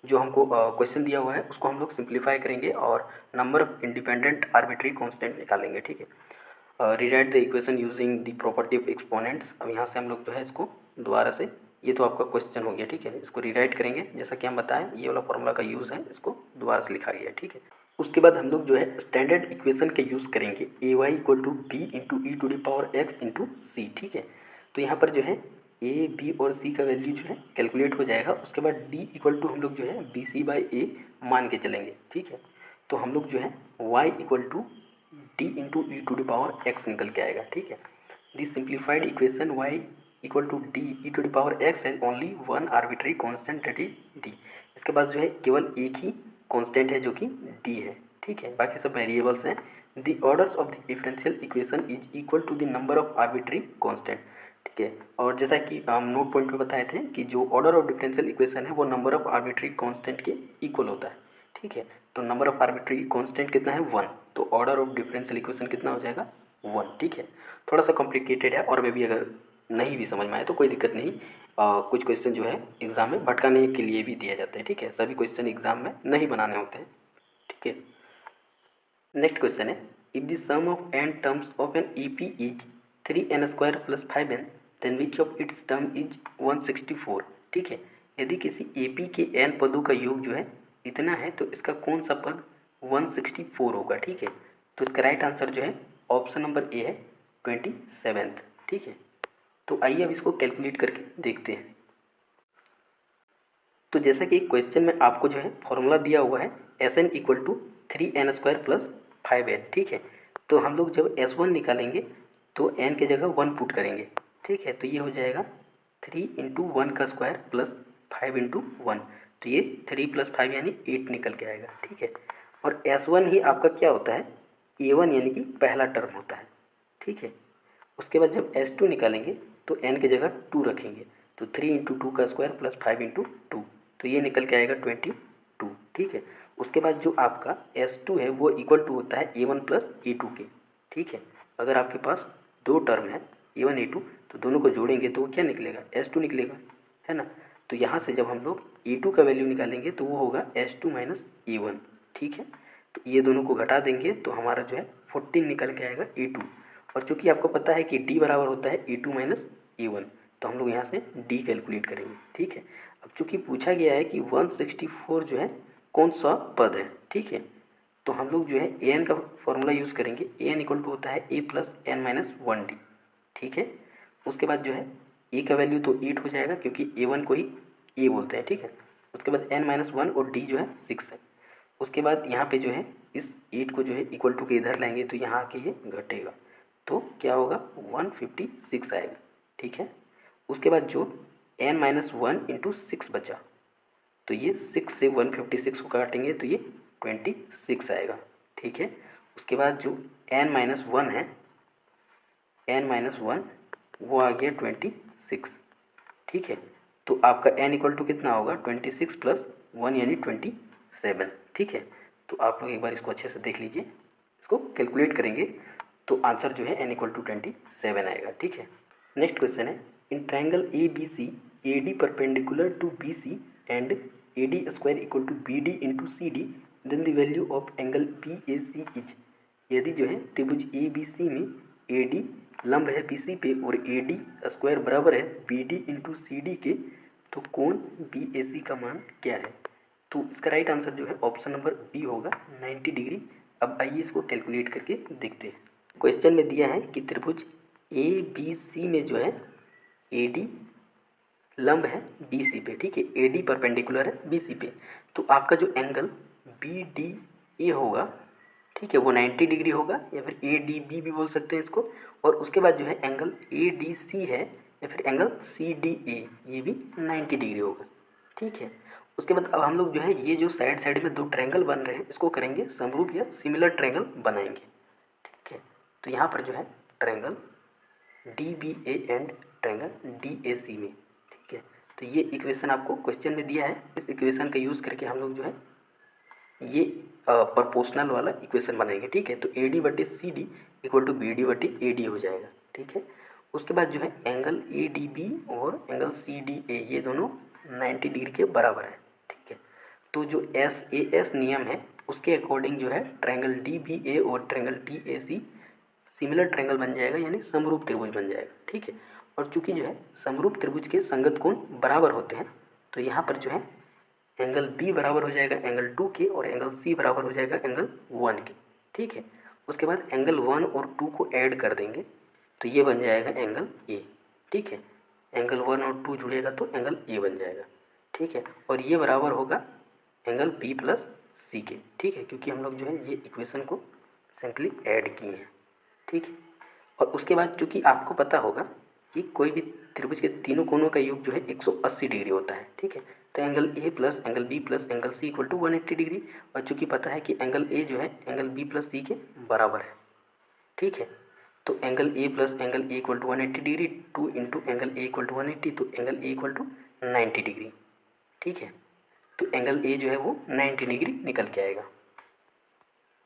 जो हमको क्वेश्चन दिया हुआ है उसको हम लोग सिंप्लीफाई करेंगे और number of independent arbitrary constant निकालेंगे। ठीक है, rewrite the equation using the property of exponents. अब यहाँ से हम लोग जो है इसको दोबारा से, ये तो आपका क्वेश्चन हो गया। ठीक है, इसको रीराइट करेंगे जैसा कि हम बताएं, ये वाला फॉर्मूला का यूज़ है, इसको दोबारा से लिखा गया। ठीक है, उसके बाद हम लोग जो है स्टैंडर्ड इक्वेशन के यूज़ करेंगे a y equal to b into e to D power x into c. ठीक है, तो यहाँ पर जो है ए बी और सी का वैल्यू जो है कैलकुलेट हो जाएगा। उसके बाद डी इक्वल टू हम लोग जो है बी सी बाई ए मान के चलेंगे। ठीक है, तो हम लोग जो है y equal to d into e to D power x निकल के आएगा। ठीक है, the simplified equation y equal to d e to D power x has only one arbitrary constant that is d. इसके बाद जो है केवल एक ही कॉन्स्टेंट है जो कि डी है। ठीक है, बाकी सब वेरिएबल्स हैं। The orders of the differential equation is equal to the number of arbitrary constant. ठीक है। और जैसा कि हम नोट पॉइंट में बताए थे कि जो ऑर्डर ऑफ डिफरेंशियल इक्वेशन है वो नंबर ऑफ आर्बिट्री कांस्टेंट के इक्वल होता है। ठीक है, तो नंबर ऑफ आर्बिट्री कांस्टेंट कितना है 1, तो ऑर्डर ऑफ डिफरेंशियल इक्वेशन कितना हो जाएगा 1। ठीक है, थोड़ा सा कॉम्प्लिकेटेड है और वे भी अगर नहीं भी समझ में आए तो कोई दिक्कत नहीं। कुछ क्वेश्चन जो है एग्जाम में भटकाने के लिए भी दिए जाते हैं। ठीक है, सभी क्वेश्चन एग्जाम में नहीं बनाने होते हैं। ठीक है, नेक्स्ट क्वेश्चन है, if the sum of n terms of an EP is 3n² + 5n then which of its term is 164। ठीक है, यदि किसी AP के n पदों का योग जो है इतना है तो इसका कौन सा पद 164 होगा। ठीक है, तो इसका राइट आंसर जो है ऑप्शन नंबर ए है 27। ठीक है, तो आइए अब इसको कैलकुलेट करके देखते हैं। तो जैसा कि क्वेश्चन में आपको जो है फॉर्मूला दिया हुआ है Sn = 3n² + 5n। ठीक है, तो हम लोग जब S1 निकालेंगे तो n की जगह 1 पुट करेंगे। ठीक है, तो ये हो जाएगा 3 × 1 का स्क्वायर प्लस 5 × 1, तो ये 3 + 5 यानी 8 निकल के आएगा। ठीक है, और S1 ही आपका क्या होता है A1 यानी कि पहला टर्म होता है। ठीक है, उसके बाद जब S2 निकालेंगे तो n की जगह 2 रखेंगे, तो 3 × 2 का स्क्वायर प्लस 5 × 2, तो ये निकल के आएगा 22। ठीक है, उसके बाद जो आपका S2 है वो इक्वल टू होता है A1 + A2 के। ठीक है, अगर आपके पास दो टर्म है A1 A2 तो दोनों को जोड़ेंगे तो वो क्या निकलेगा S2 निकलेगा, है ना। तो यहाँ से जब हम लोग A2 का वैल्यू निकालेंगे तो वो होगा S2 - A1। ठीक है, तो ये दोनों को घटा देंगे तो हमारा जो है 14 निकल के आएगा A2। और चूँकि आपको पता है कि D बराबर होता है A2 - A1, तो हम लोग यहाँ से D कैलकुलेट करेंगे। ठीक है, अब चूँकि पूछा गया है कि 164 जो है कौन सा पद है। ठीक है, तो हम लोग जो है an का फॉर्मूला यूज़ करेंगे। an = होता है a + n - 1d। ठीक है, उसके बाद जो है a का वैल्यू तो 8 हो जाएगा क्योंकि a1 को ही a बोलते हैं। ठीक है, उसके बाद n - 1 और d जो है 6 है। उसके बाद यहाँ पे जो है इस 8 को जो है इक्वल टू के इधर लाएंगे तो यहाँ आके ये घटेगा, तो क्या होगा 156 आएगा। ठीक है, उसके बाद जो n - 1 × 6 बचा, तो ये 6 से 156 को काटेंगे तो ये 26 आएगा। ठीक है, उसके बाद जो n - 1 है, n - 1 वो आ गया 26। ठीक है, तो आपका n = कितना होगा 26 + 1 यानी 27। ठीक है, तो आप लोग एक बार इसको अच्छे से देख लीजिए, इसको कैलकुलेट करेंगे तो आंसर जो है n = 27 आएगा। ठीक है, नेक्स्ट क्वेश्चन है, in triangle ABC AD perpendicular to BC and AD² = BD × CD then the value of angle PAC is. यदि जो है त्रिभुज ABC में AD लंब है BC पे और AD² बराबर है BD × CD के, तो कोण BAC का मान क्या है। तो इसका राइट आंसर जो है ऑप्शन नंबर बी होगा 90 डिग्री। अब आइए इसको कैलकुलेट करके देखते हैं। क्वेश्चन में दिया है कि त्रिभुज ABC में जो है AD लंब है BC पे। ठीक है, AD परपेंडिकुलर है BC पे, तो आपका जो एंगल BDA होगा, ठीक है, वो 90 डिग्री होगा या फिर ADB भी बोल सकते हैं इसको। और उसके बाद जो है एंगल ADC है या फिर एंगल CDA, ये भी 90 डिग्री होगा। ठीक है, उसके बाद अब हम लोग जो है ये जो साइड साइड में दो ट्रायंगल बन रहे हैं इसको करेंगे समरूप या सिमिलर ट्रायंगल बनाएंगे। ठीक है, तो यहाँ पर जो है triangle DBA and triangle DAC में। ठीक है, तो ये इक्वेशन आपको क्वेश्चन में दिया है, इस इक्वेशन का यूज़ करके हम लोग जो है ये प्रोपोर्शनल वाला इक्वेशन बनाएंगे। ठीक है, तो AD/CD = BD/AD हो जाएगा। ठीक है, उसके बाद जो है एंगल ADB और एंगल CDA ये दोनों 90 डिग्री के बराबर है। ठीक है, तो जो SAS नियम है उसके अकॉर्डिंग जो है ट्रायंगल DBA और ट्रायंगल DAC सिमिलर ट्रायंगल बन जाएगा यानी समरूप त्रिभुज बन जाएगा। ठीक है, और चूंकि जो है समरूप त्रिभुज के संगत कोण बराबर होते हैं तो यहाँ पर जो है एंगल B बराबर हो जाएगा एंगल 2 के और एंगल C बराबर हो जाएगा एंगल 1 के। ठीक है, उसके बाद एंगल 1 और 2 को ऐड कर देंगे तो ये बन जाएगा एंगल A। ठीक है, एंगल 1 और 2 जुड़ेगा तो एंगल A बन जाएगा। ठीक है, और ये बराबर होगा एंगल B + C के। ठीक है, क्योंकि हम लोग जो है ये इक्वेशन को सिंपली ऐड किए हैं। ठीक है, और उसके बाद चूँकि आपको पता होगा कि कोई भी त्रिभुज के तीनों कोणों का योग जो है 180 डिग्री होता है। ठीक है, तो angle A + angle B + angle C = 180 degree, और चूँकि पता है कि एंगल A जो है एंगल B + C के बराबर है। ठीक है, तो angle A plus angle A equal to 180 degree, 2 into angle A equal to 180, तो angle A equal to 90 degree. ठीक है, तो एंगल ए जो है वो 90 डिग्री निकल के आएगा।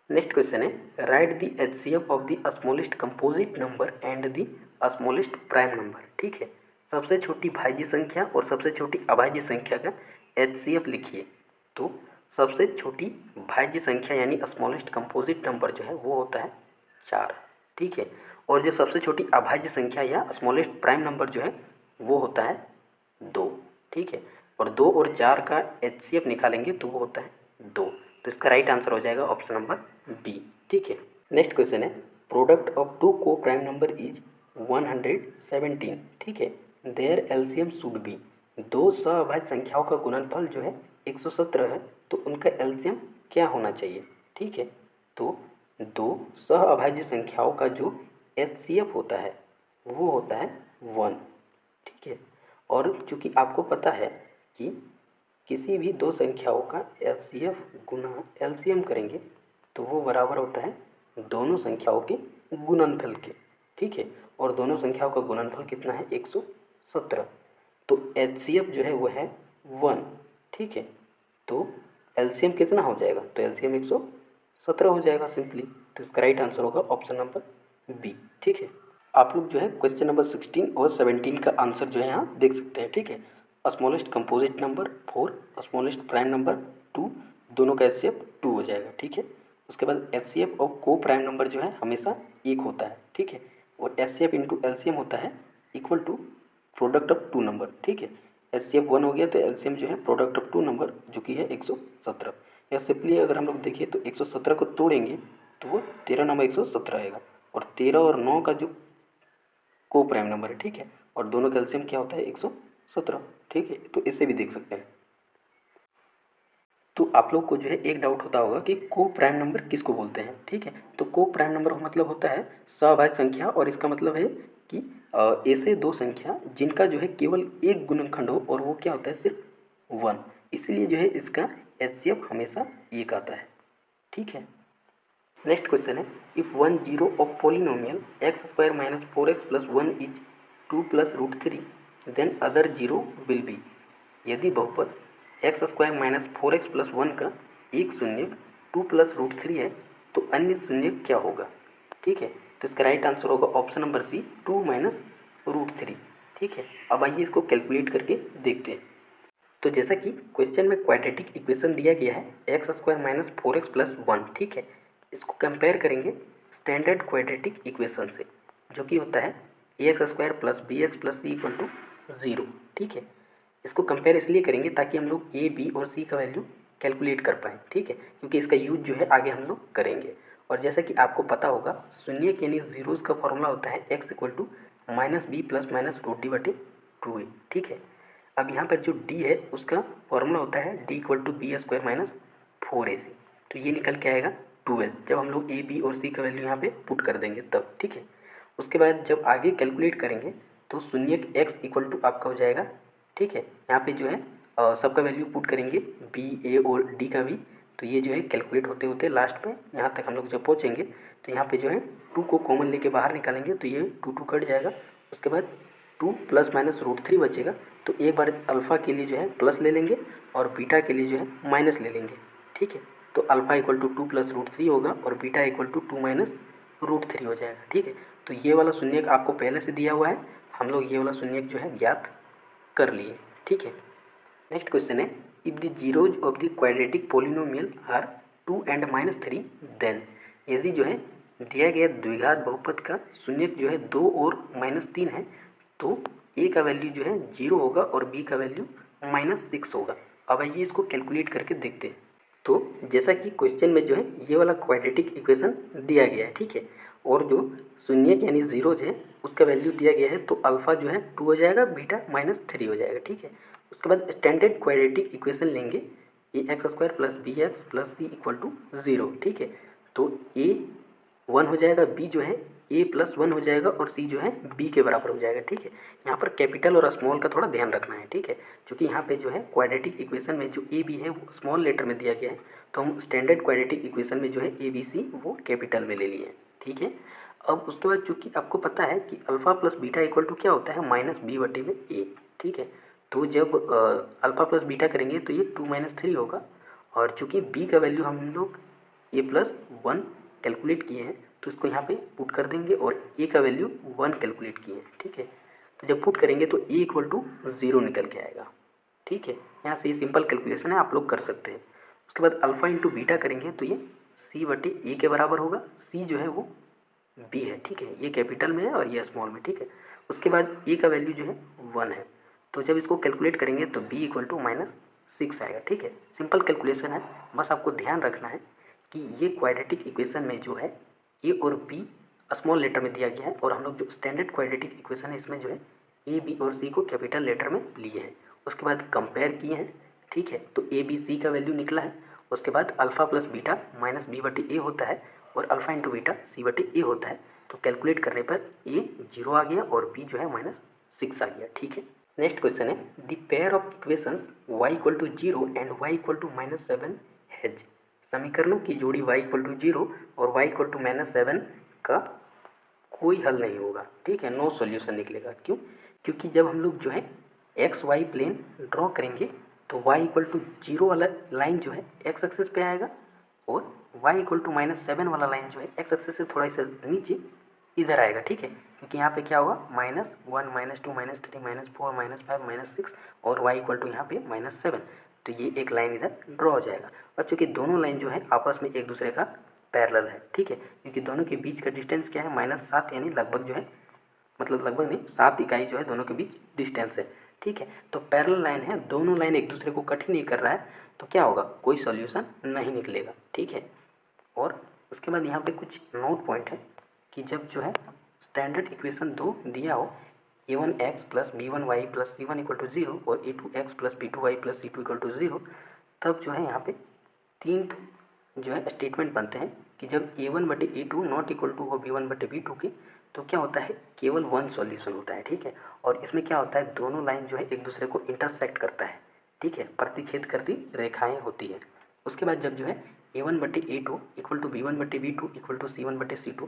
नेक्स्ट क्वेश्चन है right the HCF of the smallest composite number and the smallest prime number. ठीक है, सबसे छोटी भाज्य संख्या और सबसे छोटी अभाज्य संख्या का एचसीएफ लिखिए। तो सबसे छोटी भाज्य संख्या यानी स्मॉलेस्ट कंपोजिट नंबर जो है वो होता है 4। ठीक है, और जो सबसे छोटी अभाज्य संख्या या स्मॉलेस्ट प्राइम नंबर जो है वो होता है 2। ठीक है, और 2 और 4 का एचसीएफ निकालेंगे तो वो होता है 2। तो इसका राइट आंसर हो जाएगा ऑप्शन नंबर बी। ठीक है, नेक्स्ट क्वेश्चन है product of two coprime number is 117। ठीक है, देयर एलसीएम शुड बी। दो सहअभाज्य संख्याओं का गुणनफल जो है 117 है, तो उनका एलसीएम क्या होना चाहिए। ठीक है, तो दो सहअभाज्य संख्याओं का जो एचसीएफ होता है वो होता है 1। ठीक है, और चूँकि आपको पता है कि किसी भी दो संख्याओं का एचसीएफ गुना एलसीएम करेंगे तो वो बराबर होता है दोनों संख्याओं के गुणनफल के। ठीक है, और दोनों संख्याओं का गुणनफल कितना है 117, तो एचसीएफ जो है वो है 1। ठीक है, तो एलसीएम कितना हो जाएगा, तो एलसीएम 117 हो जाएगा सिंपली। तो इसका राइट आंसर होगा ऑप्शन नंबर बी। ठीक है, आप लोग जो है क्वेश्चन नंबर 16 और 17 का आंसर जो है यहाँ देख सकते हैं। ठीक है, smallest composite number 4, smallest prime number 2, दोनों का एचसीएफ 2 हो जाएगा। ठीक है, उसके बाद एचसीएफ और को प्राइम नंबर जो है हमेशा 1 होता है। ठीक है, और एचसीएफ इंटू एलसीएम होता है equal to product of 2 number. ठीक है, एचसीएफ 1 हो गया तो एलसीएम जो है प्रोडक्ट ऑफ 2 नंबर जो कि है 117। या सिंपली अगर हम लोग देखिए तो 117 को तोड़ेंगे तो वो 13 नंबर 117 आएगा, और 13 और 9 का जो को प्राइम नंबर है। ठीक है, और दोनों का एलसीएम क्या होता है 117। ठीक है, तो इससे भी देख सकते हैं। तो आप लोग को जो है एक डाउट होता होगा कि को प्राइम नंबर किसको बोलते हैं। ठीक है, तो को प्राइम नंबर का मतलब होता है सहअभाज्य संख्या, और इसका मतलब है कि ऐसे दो संख्या जिनका जो है केवल एक गुणनखंड हो और वो क्या होता है सिर्फ 1, इसलिए जो है इसका एचसीएफ हमेशा 1 आता है। ठीक है, नेक्स्ट क्वेश्चन है if one zero of polynomial x square minus 4x plus 1 is 2 plus root 3 then other zero will be. यदि बहुपद x square minus 4x plus 1 का एक शून्यक 2 प्लस रूट 3 है तो अन्य शून्यक क्या होगा। ठीक है, तो इसका राइट आंसर होगा option number C 2 minus root 3। ठीक है, अब आइए इसको कैलकुलेट करके देखते हैं। तो जैसा कि क्वेश्चन में क्वाड्रेटिक इक्वेशन दिया गया है x square minus 4x plus 1। ठीक है, इसको कंपेयर करेंगे स्टैंडर्ड क्वाड्रेटिक इक्वेशन से जो कि होता है a x square plus B x plus C equal to 0। ठीक है, इसको कंपेयर इसलिए करेंगे ताकि हम लोग ए बी और सी का वैल्यू कैलकुलेट कर पाएँ। ठीक है, क्योंकि इसका यूज जो है आगे हम लोग करेंगे। और जैसा कि आपको पता होगा शून्य यानी जीरोज़ का फॉर्मूला होता है x equal to minus B plus minus root D बटे 2a। ठीक है, अब यहाँ पर जो d है उसका फॉर्मूला होता है d equal to B square minus 4ac। तो ये निकल के आएगा 12 जब हम लोग a b और c का वैल्यू यहाँ पे पुट कर देंगे तब। ठीक है, उसके बाद जब आगे कैलकुलेट करेंगे तो शून्यक x इक्वल टू आपका हो जाएगा। ठीक है, यहाँ पे जो है सबका वैल्यू पुट करेंगे b a और d का भी, तो ये जो है कैलकुलेट होते होते लास्ट पे यहाँ तक हम लोग जब पहुँचेंगे तो यहाँ पे जो है 2 को कॉमन लेके बाहर निकालेंगे तो ये 2 कट जाएगा। उसके बाद 2 प्लस माइनस रूट 3 बचेगा, तो एक बार अल्फ़ा के लिए जो है प्लस ले लेंगे और बीटा के लिए जो है माइनस ले लेंगे। ठीक है, तो alpha equal to 2 plus root 3 होगा और beta equal to 2 minus root 3 हो जाएगा। ठीक है, तो ये वाला शून्यक आपको पहले से दिया हुआ है, हम लोग ये वाला शून्यक जो है ज्ञात कर लिए। ठीक है, नेक्स्ट क्वेश्चन है if the zeros of the quadratic polynomial are 2 and minus 3 then. यदि जो है दिया गया द्विघात बहुपद का शून्यक जो है 2 और माइनस 3 है तो ए का वैल्यू जो है 0 होगा और बी का वैल्यू -6 होगा। अब आइए इसको कैलकुलेट करके देखते हैं। तो जैसा कि क्वेश्चन में जो है ये वाला क्वाड्रेटिक इक्वेशन दिया गया है। ठीक है, और जो शून्यक यानी जीरोज है उसका वैल्यू दिया गया है, तो अल्फ़ा जो है 2 हो जाएगा, बीटा -3 हो जाएगा। ठीक है, उसके बाद स्टैंडर्ड क्वाड्रेटिक इक्वेशन लेंगे a x square plus B x plus C equal to 0। ठीक है, तो ए 1 हो जाएगा, बी जो है ए प्लस 1 हो जाएगा और सी जो है बी के बराबर हो जाएगा। ठीक है, यहाँ पर कैपिटल और स्मॉल का थोड़ा ध्यान रखना है। ठीक है, क्योंकि यहाँ पे जो है क्वाड्रेटिक इक्वेशन में जो ए बी है वो स्मॉल लेटर में दिया गया है, तो हम स्टैंडर्ड क्वाड्रेटिक इक्वेशन में जो है ए बी सी वो कैपिटल में ले लिए हैं। ठीक है, अब उसके बाद चूँकि आपको पता है कि alpha plus beta equal to क्या होता है, माइनस बी बटे में ए, ठीक है। तो जब अल्फ़ा प्लस बीटा करेंगे तो ये 2 - 3 होगा, और चूँकि बी का वैल्यू हम लोग a+1 कैलकुलेट किए हैं तो इसको यहाँ पे पुट कर देंगे, और ए का वैल्यू 1 कैलकुलेट किए हैं, ठीक है। तो जब पुट करेंगे तो ए इक्वल टू 0 निकल के आएगा, ठीक है। यहाँ से ये सिंपल कैलकुलेशन है, आप लोग कर सकते हैं। उसके बाद अल्फ़ा इंटू बीटा करेंगे तो ये सी बटे ए के बराबर होगा। सी जो है वो बी है, ठीक है, ये कैपिटल में है और ये स्मॉल में, ठीक है। उसके बाद ए का वैल्यू जो है 1 है, तो जब इसको कैलकुलेट करेंगे तो बी इक्वल टू -6 आएगा, ठीक है। सिंपल कैलकुलेशन है, बस आपको ध्यान रखना है कि ये क्वाड्रेटिक इक्वेशन में जो है ए और बी स्मॉल लेटर में दिया गया है, और हम लोग जो स्टैंडर्ड क्वाड्रेटिक इक्वेशन है इसमें जो है ए बी और सी को कैपिटल लेटर में लिए हैं। उसके बाद कंपेयर किए हैं, ठीक है, तो ए बी सी का वैल्यू निकला है। उसके बाद alpha plus beta minus B बटे ए होता है, और अल्फ़ा इंटू बीटा सी बटे ए होता है। तो कैलकुलेट करने पर ए 0 आ गया और बी जो है -6 आ गया, ठीक है। नेक्स्ट क्वेश्चन है, the pair of equations y equal to 0 and y equal to -7 has. समीकरणों की जोड़ी y इक्वल टू 0 और y इक्वल टू -7 का कोई हल नहीं होगा, ठीक है, नो सॉल्यूशन निकलेगा। क्यों? क्योंकि जब हम लोग जो है एक्स वाई प्लेन ड्रॉ करेंगे तो y इक्वल टू 0 वाला लाइन जो है एक्स एक्सिस पे आएगा, और y इक्वल टू -7 वाला लाइन जो है एक्स एक्सिस से थोड़ा सा नीचे इधर आएगा, ठीक है। क्योंकि यहाँ पे क्या होगा, -1 -2 -3 -4 -5 -6, और y इक्वल टू यहाँ पे -7, तो ये एक लाइन इधर ड्रॉ हो जाएगा। और चूँकि दोनों लाइन जो है आपस में एक दूसरे का पैरेलल है, ठीक है, क्योंकि दोनों के बीच का डिस्टेंस क्या है, -7, यानी लगभग जो है, मतलब लगभग नहीं, 7 इकाई जो है दोनों के बीच डिस्टेंस है, ठीक है। तो पैरेलल लाइन है, दोनों लाइन एक दूसरे को कट ही नहीं कर रहा है, तो क्या होगा, कोई सॉल्यूशन नहीं निकलेगा, ठीक है। और उसके बाद यहाँ पे कुछ नोट पॉइंट है कि जब जो है स्टैंडर्ड इक्वेशन 2 दिया हो, a1x plus b1y plus c1 equal to 0 और a2x plus b2y plus c2 equal to 0, तब जो है यहाँ पे 3 जो है स्टेटमेंट बनते हैं कि जब a1 बटे a2 नॉट इक्वल टू हो b1 बटे b2 के, तो क्या होता है, केवल 1 सॉल्यूशन होता है, ठीक है। और इसमें क्या होता है, दोनों लाइन जो है एक दूसरे को इंटरसेक्ट करता है, ठीक है, प्रतिच्छेद करती रेखाएं होती है। उसके बाद जब जो है a1 बटे a2 इक्वल टू b1 बटे b2 इक्वल टू c1 बटे c2,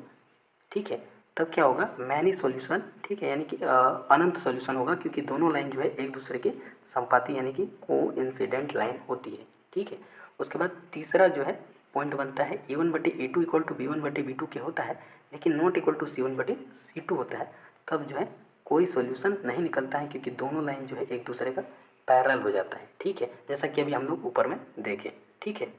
ठीक है, तब क्या होगा, मैनी सॉल्यूशन, ठीक है, यानी कि अनंत सॉल्यूशन होगा, क्योंकि दोनों लाइन जो है एक दूसरे के संपाती यानी कि कोइंसिडेंट लाइन होती है, ठीक है। उसके बाद तीसरा जो है पॉइंट बनता है, a1 बटे a2 इक्वल टू b1 बटे b2 के होता है, लेकिन नॉट इक्वल टू c1 बटे c2 होता है, तब जो है कोई सॉल्यूशन नहीं निकलता है, क्योंकि दोनों लाइन जो है एक दूसरे का पैरेलल हो जाता है, ठीक है, जैसा कि अभी हम लोग ऊपर में देखें, ठीक है।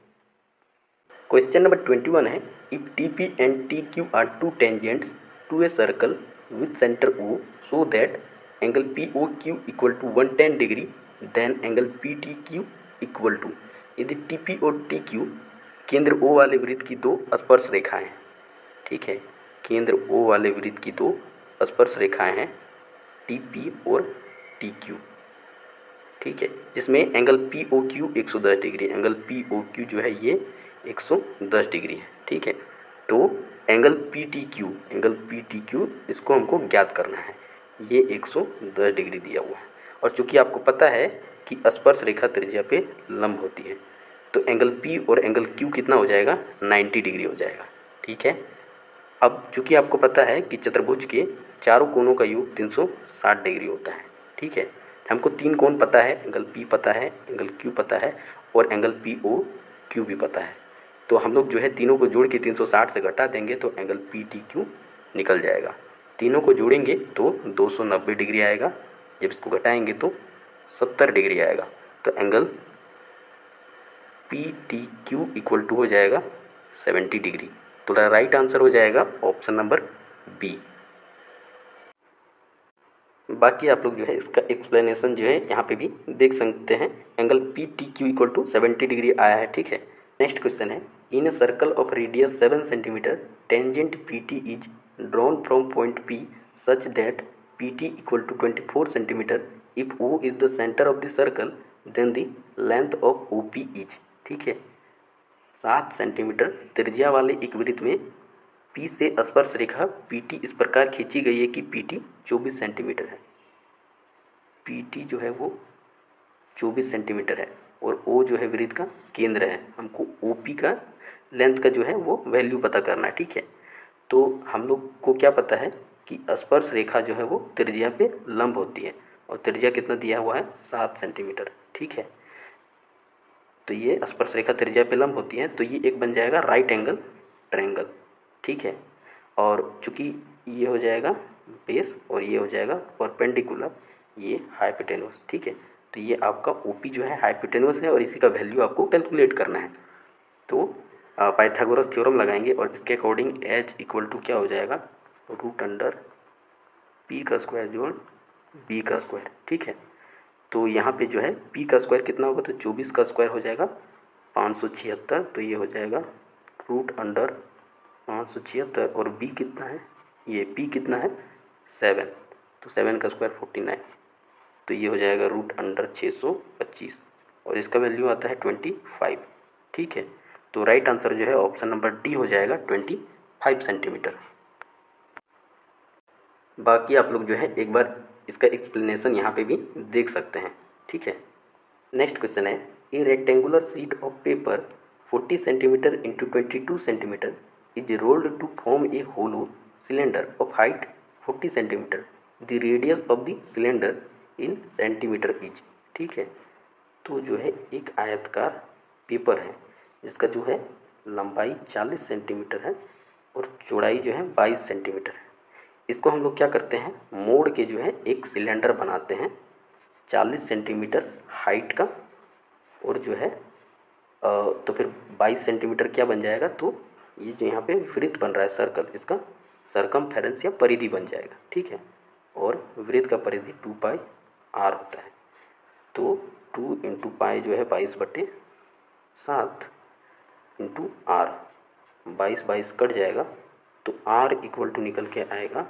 क्वेश्चन नंबर 21 है, if TP and TQ are two tangents to a circle with center O so that angle POQ equal to 110 degree, then angle PTQ equal to। यदि TP और TQ केंद्र O वाले वृत्त की दो स्पर्श रेखाएं हैं, ठीक है, केंद्र O वाले वृत्त की दो स्पर्श रेखाएं हैं TP और TQ, ठीक है, जिसमें angle POQ 110 degree, angle POQ जो है ये 110 डिग्री है, ठीक है। तो एंगल PTQ इसको हमको ज्ञात करना है, ये 110 डिग्री दिया हुआ है, और चूंकि आपको पता है कि स्पर्श रेखा त्रिज्या पे लंब होती है, तो एंगल P और एंगल Q कितना हो जाएगा, 90 डिग्री हो जाएगा, ठीक है। अब चूंकि आपको पता है कि चतुर्भुज के चारों कोणों का योग 360 डिग्री होता है, ठीक है। हमको 3 कोण पता है, एंगल P पता है, एंगल Q पता है, और एंगल POQ भी पता है। तो हम लोग जो है तीनों को जोड़ के 360 से घटा देंगे तो एंगल PTQ निकल जाएगा। तीनों को जोड़ेंगे तो 290 डिग्री आएगा, जब इसको घटाएंगे तो 70 डिग्री आएगा, तो एंगल PTQ इक्वल टू हो जाएगा 70 डिग्री। तो राइट आंसर हो जाएगा ऑप्शन नंबर बी। बाकी आप लोग जो है इसका एक्सप्लेनेशन जो है यहाँ पे भी देख सकते हैं, angle PTQ equal to 70 degree आया है, ठीक है। नेक्स्ट क्वेश्चन है, in a circle of radius 7 centimetre tangent PT is drawn from point P such that PT equal to 24 centimetre, if O is the centre of the circle then the length of OP is, ठीक है। 7 सेंटीमीटर त्रिज्या वाले एक वृत्त में P से स्पर्श रेखा PT इस प्रकार खींची गई है कि PT 24 सेंटीमीटर है, PT जो है वो 24 सेंटीमीटर है, और O जो है वृत्त का केंद्र है। हमको OP का लेंथ का जो है वो वैल्यू पता करना है, ठीक है। तो हम लोग को क्या पता है कि स्पर्श रेखा जो है वो त्रिज्या पे लंब होती है, और त्रिज्या कितना दिया हुआ है 7 सेंटीमीटर। ठीक है, तो ये स्पर्श रेखा त्रिज्या पे लंब होती है, तो ये एक बन जाएगा राइट एंगल ट्रायंगल। ठीक है, और चूंकि ये हो जाएगा बेस और ये हो जाएगा परपेंडिकुलर, ये हाइपोटेन्यूस। ठीक है, तो ये आपका ओपी जो है हाइपोटेन्यूस है और इसी का वैल्यू आपको कैलकुलेट करना है। तो पाइथागोरस थ्योरम लगाएंगे और इसके अकॉर्डिंग एच इक्वल टू क्या हो जाएगा, रूट अंडर पी का स्क्वायर जोड़ बी का स्क्वायर। ठीक है, तो यहाँ पे जो है पी का स्क्वायर कितना होगा, तो 24 का स्क्वायर हो जाएगा 576, तो ये हो जाएगा रूट अंडर 576, और बी कितना है, ये पी कितना है 7, तो 7 का स्क्वायर 49, तो ये हो जाएगा रूट अंडर 625, और इसका वैल्यू आता है 25। ठीक है, तो राइट आंसर जो है ऑप्शन नंबर डी हो जाएगा 25 सेंटीमीटर। बाकी आप लोग जो है एक बार इसका एक्सप्लेनेशन यहाँ पे भी देख सकते हैं। ठीक है, नेक्स्ट क्वेश्चन है, a rectangular sheet of paper 40 centimetre into 22 centimetre is rolled to form a hollow cylinder of height 40 centimetre. The radius of the cylinder in centimetre is. ठीक है, तो जो है एक आयतकार पेपर है जिसका जो है लंबाई 40 सेंटीमीटर है और चौड़ाई जो है 22 सेंटीमीटर है। इसको हम लोग क्या करते हैं, मोड़ के जो है एक सिलेंडर बनाते हैं 40 सेंटीमीटर हाइट का, और जो है तो फिर 22 सेंटीमीटर क्या बन जाएगा, तो ये जो यहाँ पे वृत्त बन रहा है सर्कल, इसका सरकमफेरेंस या परिधि बन जाएगा। ठीक है, और वृत्त का परिधि 2πr होता है, तो 2 इंटू पाई जो है 22/7 इंटू आर, 22 कट जाएगा, तो r इक्वल टू निकल के आएगा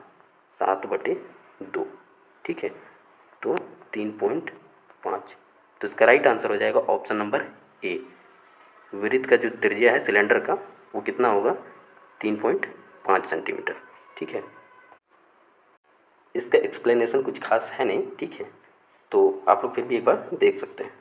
7/2। ठीक है, तो 3.5, तो इसका राइट आंसर हो जाएगा ऑप्शन नंबर ए। वृत्त का जो त्रिज्या है सिलेंडर का वो कितना होगा, 3.5 सेंटीमीटर। ठीक है, इसका एक्सप्लेनेशन कुछ खास है नहीं। ठीक है, तो आप लोग फिर भी एक बार देख सकते हैं।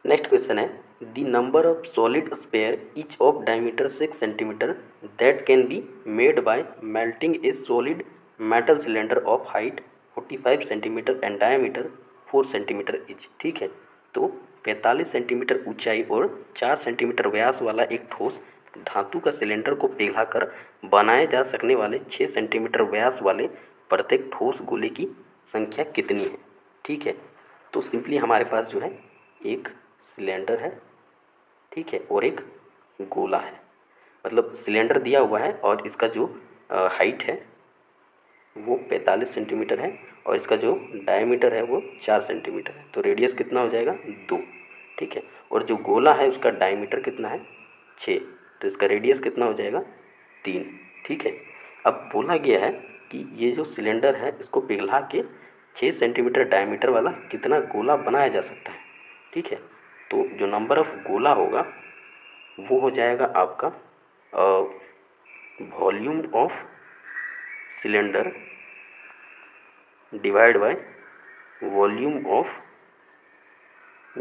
नेक्स्ट क्वेश्चन है, the number of solid sphere each of diameter 6 centimetre that can be made by melting A solid metal cylinder of height 45 centimetre and diameter 4 centimetre etch. ठीक है, तो 45 सेंटीमीटर ऊंचाई और 4 सेंटीमीटर व्यास वाला एक ठोस धातु का सिलेंडर को पिघलाकर बनाए जा सकने वाले 6 सेंटीमीटर व्यास वाले प्रत्येक ठोस गोले की संख्या कितनी है। ठीक है, तो सिंपली हमारे पास जो है एक सिलेंडर है, ठीक है, और एक गोला है। मतलब सिलेंडर दिया हुआ है और इसका जो हाइट है वो 45 सेंटीमीटर है और इसका जो डायमीटर है वो 4 सेंटीमीटर है, तो रेडियस कितना हो जाएगा 2। ठीक है, और जो गोला है उसका डायमीटर कितना है 6, तो इसका रेडियस कितना हो जाएगा 3। ठीक है, अब बोला गया है कि ये जो सिलेंडर है इसको पिघला के 6 सेंटीमीटर डायमीटर वाला कितना गोला बनाया जा सकता है। ठीक है, तो जो नंबर ऑफ गोला होगा वो हो जाएगा आपका volume of cylinder divide by volume of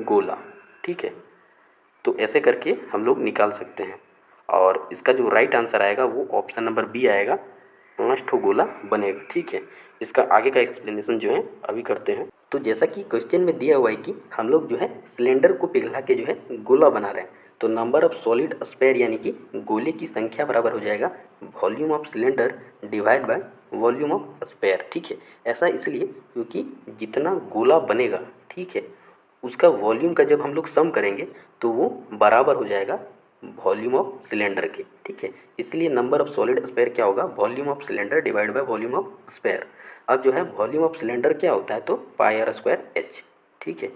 गोला। ठीक है, तो ऐसे करके हम लोग निकाल सकते हैं और इसका जो राइट आंसर आएगा वो ऑप्शन नंबर बी आएगा, 5 ठो गोला बनेगा। ठीक है, इसका आगे का एक्सप्लेनेशन जो है अभी करते हैं। तो जैसा कि क्वेश्चन में दिया हुआ है कि हम लोग जो है सिलेंडर को पिघला के जो है गोला बना रहे हैं, तो नंबर ऑफ सॉलिड स्पेयर यानी कि गोले की संख्या बराबर हो जाएगा volume of cylinder divide by volume of sphere. ठीक है, ऐसा इसलिए क्योंकि जितना गोला बनेगा, ठीक है, उसका वॉल्यूम का जब हम लोग सम करेंगे तो वो बराबर हो जाएगा वॉल्यूम ऑफ सिलेंडर के। ठीक है, इसलिए नंबर ऑफ सॉलिड स्पेयर क्या होगा, volume of cylinder divide by volume of sphere. अब जो है वॉल्यूम ऑफ सिलेंडर क्या होता है, तो πr²h। ठीक है,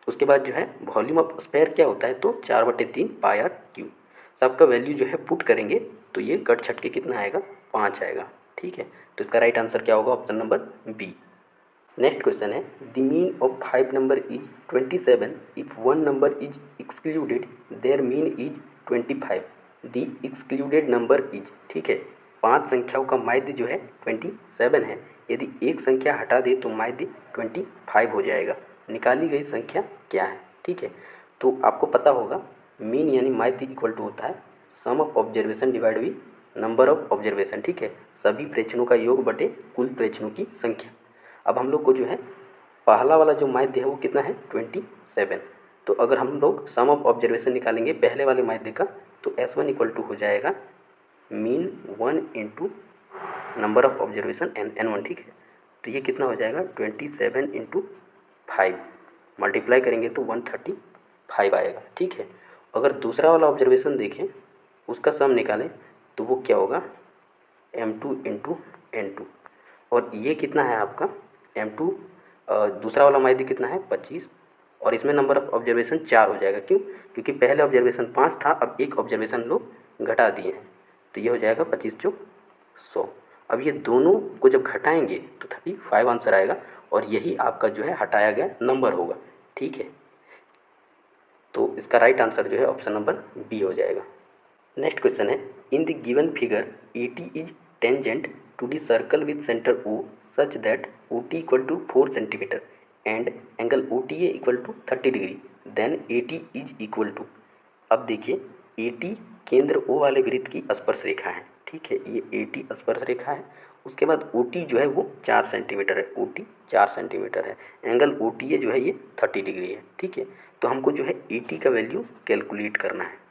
उसके बाद जो है वॉल्यूम ऑफ स्पेयर क्या होता है, तो 4/3 πr3। सबका वैल्यू जो है पुट करेंगे तो ये कट छट के कितना आएगा, 5 आएगा। ठीक है, तो इसका राइट आंसर क्या होगा, option number B. Next question है, the mean of 5 number is 27 if 1 number is excluded their mean is 25 the excluded number is. ठीक है, 5 संख्याओं का माध्य जो है 27 है, यदि एक संख्या हटा दे तो माध्य 25 हो जाएगा। निकाली गई संख्या क्या है। ठीक है, तो आपको पता होगा मीन यानी माध्य इक्वल टू होता है sum of observation divide by number of observation, ठीक है, सभी प्रेक्षणों का योग बटे कुल प्रेक्षणों की संख्या। अब हम लोग को जो है पहला वाला जो माध्य है वो कितना है 27। तो अगर हम लोग सम ऑफ ऑब्जर्वेशन निकालेंगे पहले वाले माध्य का तो S1 इक्वल टू हो जाएगा mean 1 into number of observation N1, ठीक है। तो ये कितना हो जाएगा 27 इंटू 5 मल्टीप्लाई करेंगे तो 135 आएगा, ठीक है। अगर दूसरा वाला ऑब्जर्वेशन देखें उसका सम निकालें तो वो क्या होगा M2 इंटू N2, और ये कितना है आपका M2 दूसरा वाला माध्य कितना है 25, और इसमें नंबर ऑफ ऑब्जर्वेशन 4 हो जाएगा। क्यों? क्योंकि पहले ऑब्जर्वेशन 5 था, अब एक ऑब्जर्वेशन लोग घटा दिए हैं, तो ये हो जाएगा 25 चौक 100। अब ये दोनों को जब घटाएंगे तो 35 आंसर आएगा, और यही आपका जो है हटाया गया नंबर होगा, ठीक है। तो इसका राइट आंसर जो है ऑप्शन नंबर बी हो जाएगा। नेक्स्ट क्वेश्चन है, in the given figure ET is tangent to the circle with centre O such that OT equal to 4 centimetre and angle OTA equal to 30 degree, then AT is equal to. अब देखिए AT केंद्र O वाले वृत्त की स्पर्श रेखा है, ठीक है, ये AT स्पर्श रेखा है। उसके बाद OT जो है वो 4 सेंटीमीटर है, OT 4 सेंटीमीटर है, एंगल OTA जो है ये 30 डिग्री है, ठीक है। तो हमको जो है AT का वैल्यू कैलकुलेट करना है।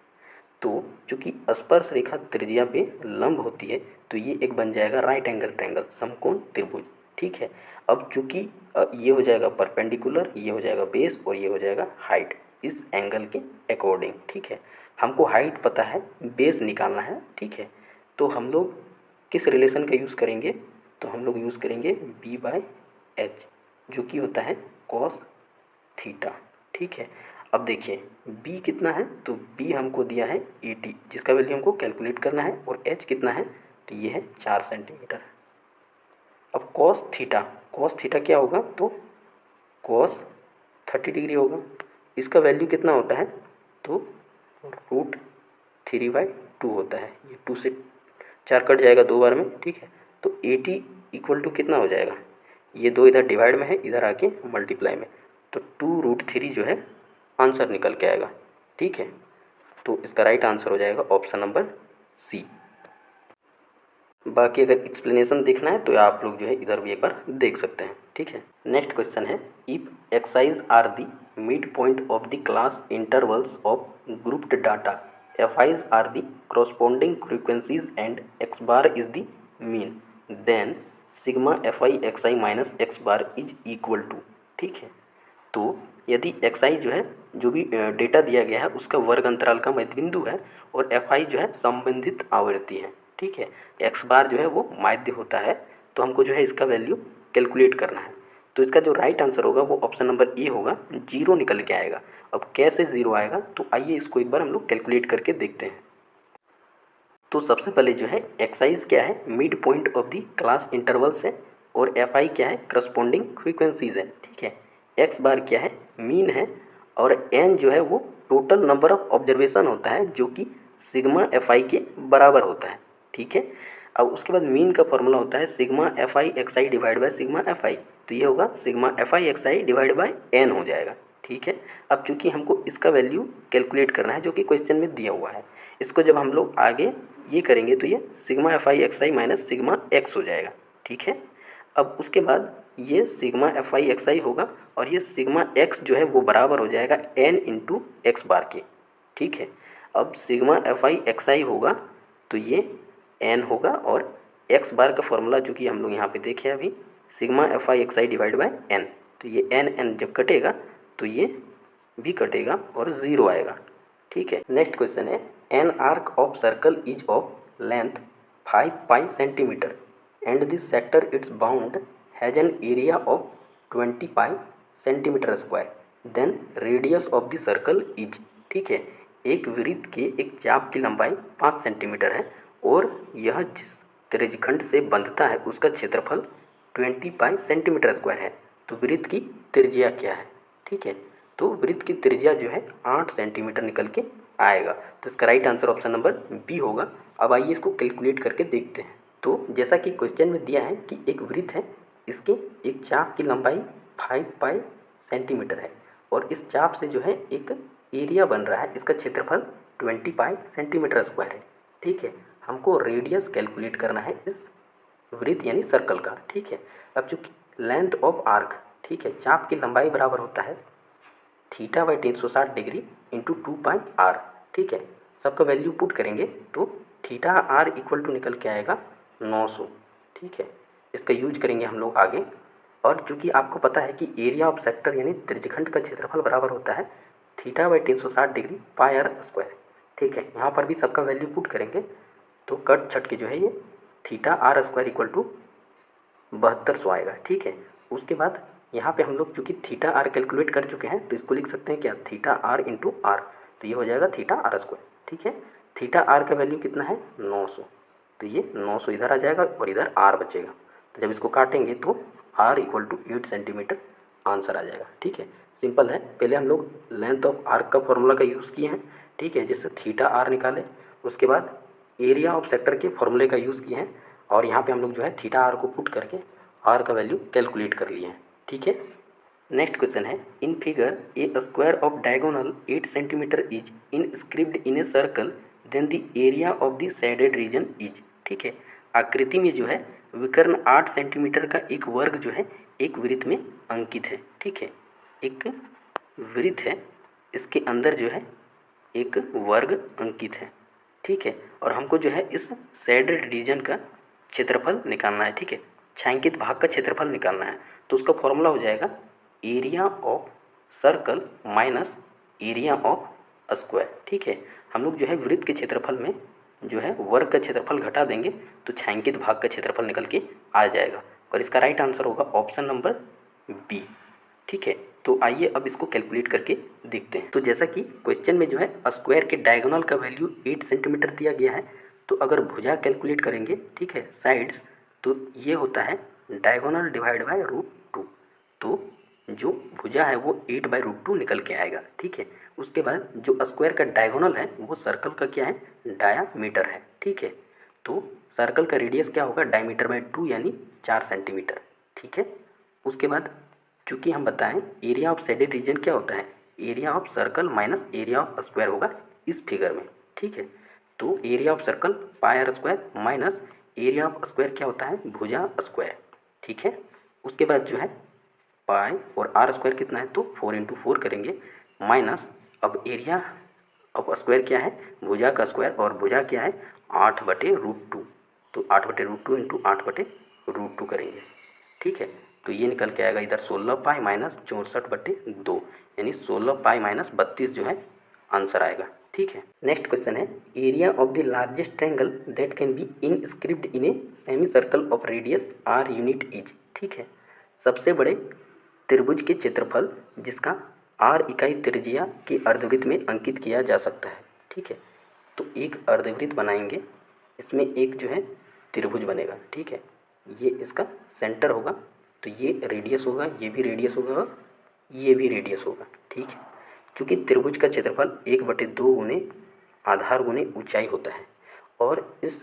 तो चूँकि स्पर्श रेखा त्रिज्या पे लंब होती है तो ये एक बन जाएगा राइट एंगल ट्रायंगल समकोण त्रिभुज, ठीक है। अब चूँकि ये हो जाएगा परपेंडिकुलर, ये हो जाएगा बेस और ये हो जाएगा हाइट इस एंगल के अकॉर्डिंग, ठीक है। हमको हाइट पता है, बेस निकालना है, ठीक है। तो हम लोग किस रिलेशन का यूज़ करेंगे, तो हम लोग यूज़ करेंगे B/H जो कि होता है cos थीटा, ठीक है। अब देखिए b कितना है, तो b हमको दिया है 80 जिसका वैल्यू हमको कैलकुलेट करना है, और h कितना है, तो ये है 4 सेंटीमीटर। अब cos थीटा क्या होगा, तो cos 30 डिग्री होगा। इसका वैल्यू कितना होता है, तो √3/2 होता है। ये 2 से 4 कट जाएगा 2 बार में, ठीक है। तो 80 इक्वल टू कितना हो जाएगा, ये 2 इधर डिवाइड में है, इधर आके मल्टीप्लाई में, तो 2√3 जो है आंसर निकल के आएगा, ठीक है। तो इसका राइट आंसर हो जाएगा ऑप्शन नंबर सी। बाकी अगर एक्सप्लेनेशन देखना है तो आप लोग जो है इधर भी एक बार देख सकते हैं, ठीक है। नेक्स्ट क्वेश्चन है, if xi's are the mid point of the class intervals of grouped data, fi's are the corresponding frequencies and x bar is the mean, then sigma fi xi minus x bar is equal to, ठीक है। तो यदि xi जो है जो भी डेटा दिया गया है उसका वर्ग अंतराल का मध्य बिंदु है, और fi जो है संबंधित आवृत्ति है, ठीक है। x बार जो है वो माध्य होता है, तो हमको जो है इसका वैल्यू कैलकुलेट करना है। तो इसका जो राइट आंसर होगा वो ऑप्शन नंबर ए होगा, 0 निकल के आएगा। अब कैसे 0 आएगा, तो आइए इसको एक बार हम लोग कैलकुलेट करके देखते हैं। तो सबसे पहले जो है एक्साइज क्या है, mid point of the class intervals है, और एफआई क्या है, करस्पॉन्डिंग फ्रीक्वेंसीज है, ठीक है। एक्स बार क्या है, मीन है, और एन जो है वो टोटल नंबर ऑफ ऑब्जर्वेशन होता है जो कि सिग्मा एफआई के बराबर होता है, ठीक है। अब उसके बाद मीन का फॉर्मूला होता है sigma fi xi divide by sigma fi, तो ये होगा sigma fi xi divide by n हो जाएगा, ठीक है। अब चूंकि हमको इसका वैल्यू कैलकुलेट करना है जो कि क्वेश्चन में दिया हुआ है, इसको जब हम लोग आगे ये करेंगे तो ये sigma fi xi minus sigma x हो जाएगा, ठीक है। अब उसके बाद ये सिग्मा एफआई एक्सआई होगा, और ये सिग्मा एक्स जो है वो बराबर हो जाएगा एन इंटू एक्स बार के, ठीक है। अब सिग्मा एफआई एक्सआई होगा तो ये एन होगा, और एक्स बार का फॉर्मूला चूँकि हम लोग यहाँ पे देखे अभी sigma fi xi divide by n, तो ये एन जब कटेगा तो ये भी कटेगा और 0 आएगा, ठीक है। नेक्स्ट क्वेश्चन है, an arc of circle is of length 5 pi centimetre and this sector its bound has an area of 20 pi centimetre square, then radius of the circle is, ठीक है। एक वृत्त के एक चाप की लंबाई 5 सेंटीमीटर है, और यह जिस त्रिज्यखंड से बंधता है उसका क्षेत्रफल 20 पाई सेंटीमीटर स्क्वायर है, तो वृत्त की त्रिज्या क्या है, ठीक है। तो वृत्त की त्रिज्या जो है 8 सेंटीमीटर निकल के आएगा, तो इसका right answer option number B होगा। अब आइए इसको कैलकुलेट करके देखते हैं। तो जैसा कि क्वेश्चन में दिया है कि एक वृत्त है, इसके एक चाप की लंबाई 5 पाई सेंटीमीटर है, और इस चाप से जो है एक एरिया बन रहा है, इसका क्षेत्रफल 20 पाई सेंटीमीटर स्क्वायर है, ठीक है। हमको रेडियस कैलकुलेट करना है इस वृत्त यानी सर्कल का, ठीक है। अब चूँकि लेंथ ऑफ आर्क, ठीक है, चाप की लंबाई बराबर होता है theta by 360 degree into 2πr, ठीक है। सबका वैल्यू पुट करेंगे तो थीटा आर इक्वल टू निकल के आएगा 900, ठीक है। इसका यूज करेंगे हम लोग आगे। और चूँकि आपको पता है कि एरिया ऑफ सेक्टर यानी त्रिज्यखंड का क्षेत्रफल बराबर होता है theta by 360 degree pi R square, ठीक है। यहाँ पर भी सबका वैल्यू पुट करेंगे तो कट छट के जो है ये theta R square equal to 7200 आएगा, ठीक है। उसके बाद यहाँ पे हम लोग चूँकि थीटा आर कैलकुलेट कर चुके हैं तो इसको लिख सकते हैं क्या, थीटा आर इंटू आर, तो ये हो जाएगा थीटा आर स्क्वायर, ठीक है। थीटा आर का वैल्यू कितना है 900, तो ये 900 इधर आ जाएगा और इधर आर बचेगा। तो जब इसको काटेंगे तो r equal to 8 centimetre answer आ जाएगा, ठीक है। सिंपल है। पहले हम लोग लेंथ ऑफ आर्क का फॉर्मूला का यूज़ किए हैं, ठीक है, जिससे थीटा आर निकाले। उसके बाद एरिया ऑफ सेक्टर के फॉर्मूले का यूज़ किए हैं और यहाँ पे हम लोग जो है थीटा आर को पुट करके आर का वैल्यू कैलकुलेट कर लिए हैं, ठीक है। नेक्स्ट क्वेश्चन है, in figure a square of diagonal 8 centimetre is inscribed in a circle then the area of the shaded region is, ठीक है। आकृति में जो है विकर्ण 8 सेंटीमीटर का एक वर्ग जो है एक वृत्त में अंकित है, ठीक है। एक वृत्त है, इसके अंदर जो है एक वर्ग अंकित है, ठीक है। और हमको जो है इस शेडेड रीजन का क्षेत्रफल निकालना है, ठीक है, छायांकित भाग का क्षेत्रफल निकालना है। तो उसका फॉर्मूला हो जाएगा area of circle minus area of square, ठीक है। हम लोग जो है वृत्त के क्षेत्रफल में जो है वर्ग का क्षेत्रफल घटा देंगे तो छायांकित भाग का क्षेत्रफल निकल के आ जाएगा और इसका राइट आंसर होगा ऑप्शन नंबर बी, ठीक है। तो आइए अब इसको कैलकुलेट करके देखते हैं। तो जैसा कि क्वेश्चन में जो है स्क्वायर के डायगोनल का वैल्यू 8 सेंटीमीटर दिया गया है, तो अगर भुजा कैलकुलेट करेंगे, ठीक है, साइड्स, तो ये होता है डायगोनल डिवाइड बाय √2, तो जो भुजा है वो 8/√2 निकल के आएगा, ठीक है। उसके बाद जो स्क्वायर का डायगोनल है वो सर्कल का क्या है, डायामीटर है, ठीक है। तो सर्कल का रेडियस क्या होगा, डायमीटर बाय 2 यानी 4 सेंटीमीटर, ठीक है। उसके बाद चूँकि हम बताएं एरिया ऑफ शेडेड रीजन क्या होता है, area of circle minus area of square होगा इस फिगर में, ठीक है। तो area of circle pi R square minus area of square क्या होता है, भुजा स्क्वायर, ठीक है। उसके बाद जो है पाई और आर स्क्वायर कितना है तो 4 × 4 करेंगे माइनस, अब एरिया ऑफ स्क्वायर क्या है, भुजा का स्क्वायर, और भुजा क्या है 8/√2, तो 8/√2 इंटू 8/√2 करेंगे, ठीक है। तो ये निकल के आएगा इधर 16 पाई माइनस 64/2 यानी 16 पाई माइनस 32 जो है आंसर आएगा, ठीक है। नेक्स्ट क्वेश्चन है, area of the largest triangle that can be InScript in a semi circle of radius r unit is, ठीक है। सबसे बड़े त्रिभुज के क्षेत्रफल जिसका r इकाई त्रिज्या के अर्धवृत्त में अंकित किया जा सकता है, ठीक है। तो एक अर्धवृत्त बनाएंगे, इसमें एक जो है त्रिभुज बनेगा, ठीक है। ये इसका सेंटर होगा, तो ये रेडियस होगा, ये भी रेडियस होगा और ये भी रेडियस होगा, ठीक है। चूँकि त्रिभुज का क्षेत्रफल 1/2 गुने आधार गुने ऊंचाई होता है और इस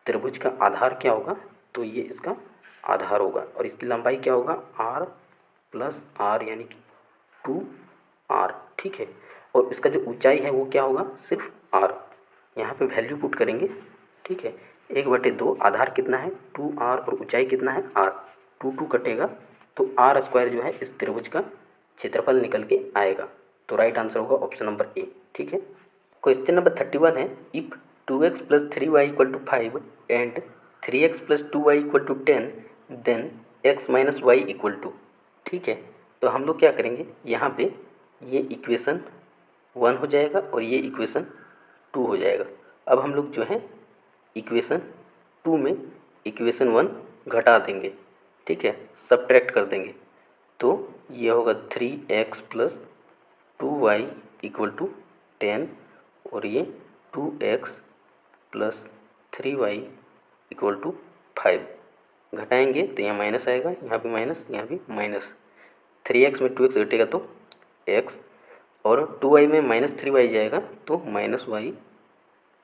त्रिभुज का आधार क्या होगा, तो ये इसका आधार होगा और इसकी लंबाई क्या होगा r + r यानी कि 2r, ठीक है। और इसका जो ऊंचाई है वो क्या होगा, सिर्फ r। यहाँ पे वैल्यू पुट करेंगे, ठीक है। 1/2 आधार कितना है 2r और ऊंचाई कितना है r, 2 कटेगा तो r स्क्वायर जो है इस त्रिभुज का क्षेत्रफल निकल के आएगा। तो राइट आंसर होगा ऑप्शन नंबर ए, ठीक है। क्वेश्चन नंबर 31 है, if 2x + 3y = 5 and 3x + 2y = 10 then x - y = 2, ठीक है। तो हम लोग क्या करेंगे, यहाँ पे ये इक्वेशन 1 हो जाएगा और ये इक्वेशन 2 हो जाएगा। अब हम लोग जो है इक्वेशन 2 में इक्वेशन 1 घटा देंगे, ठीक है, सब्ट्रैक्ट कर देंगे, तो ये होगा 3x + 2y = 10 और ये 2x + 3y = 5 घटाएंगे तो यहाँ माइनस आएगा, यहाँ भी माइनस, यहाँ भी माइनस, 3x में 2x घटेगा तो x और 2y में -3y जाएगा तो -y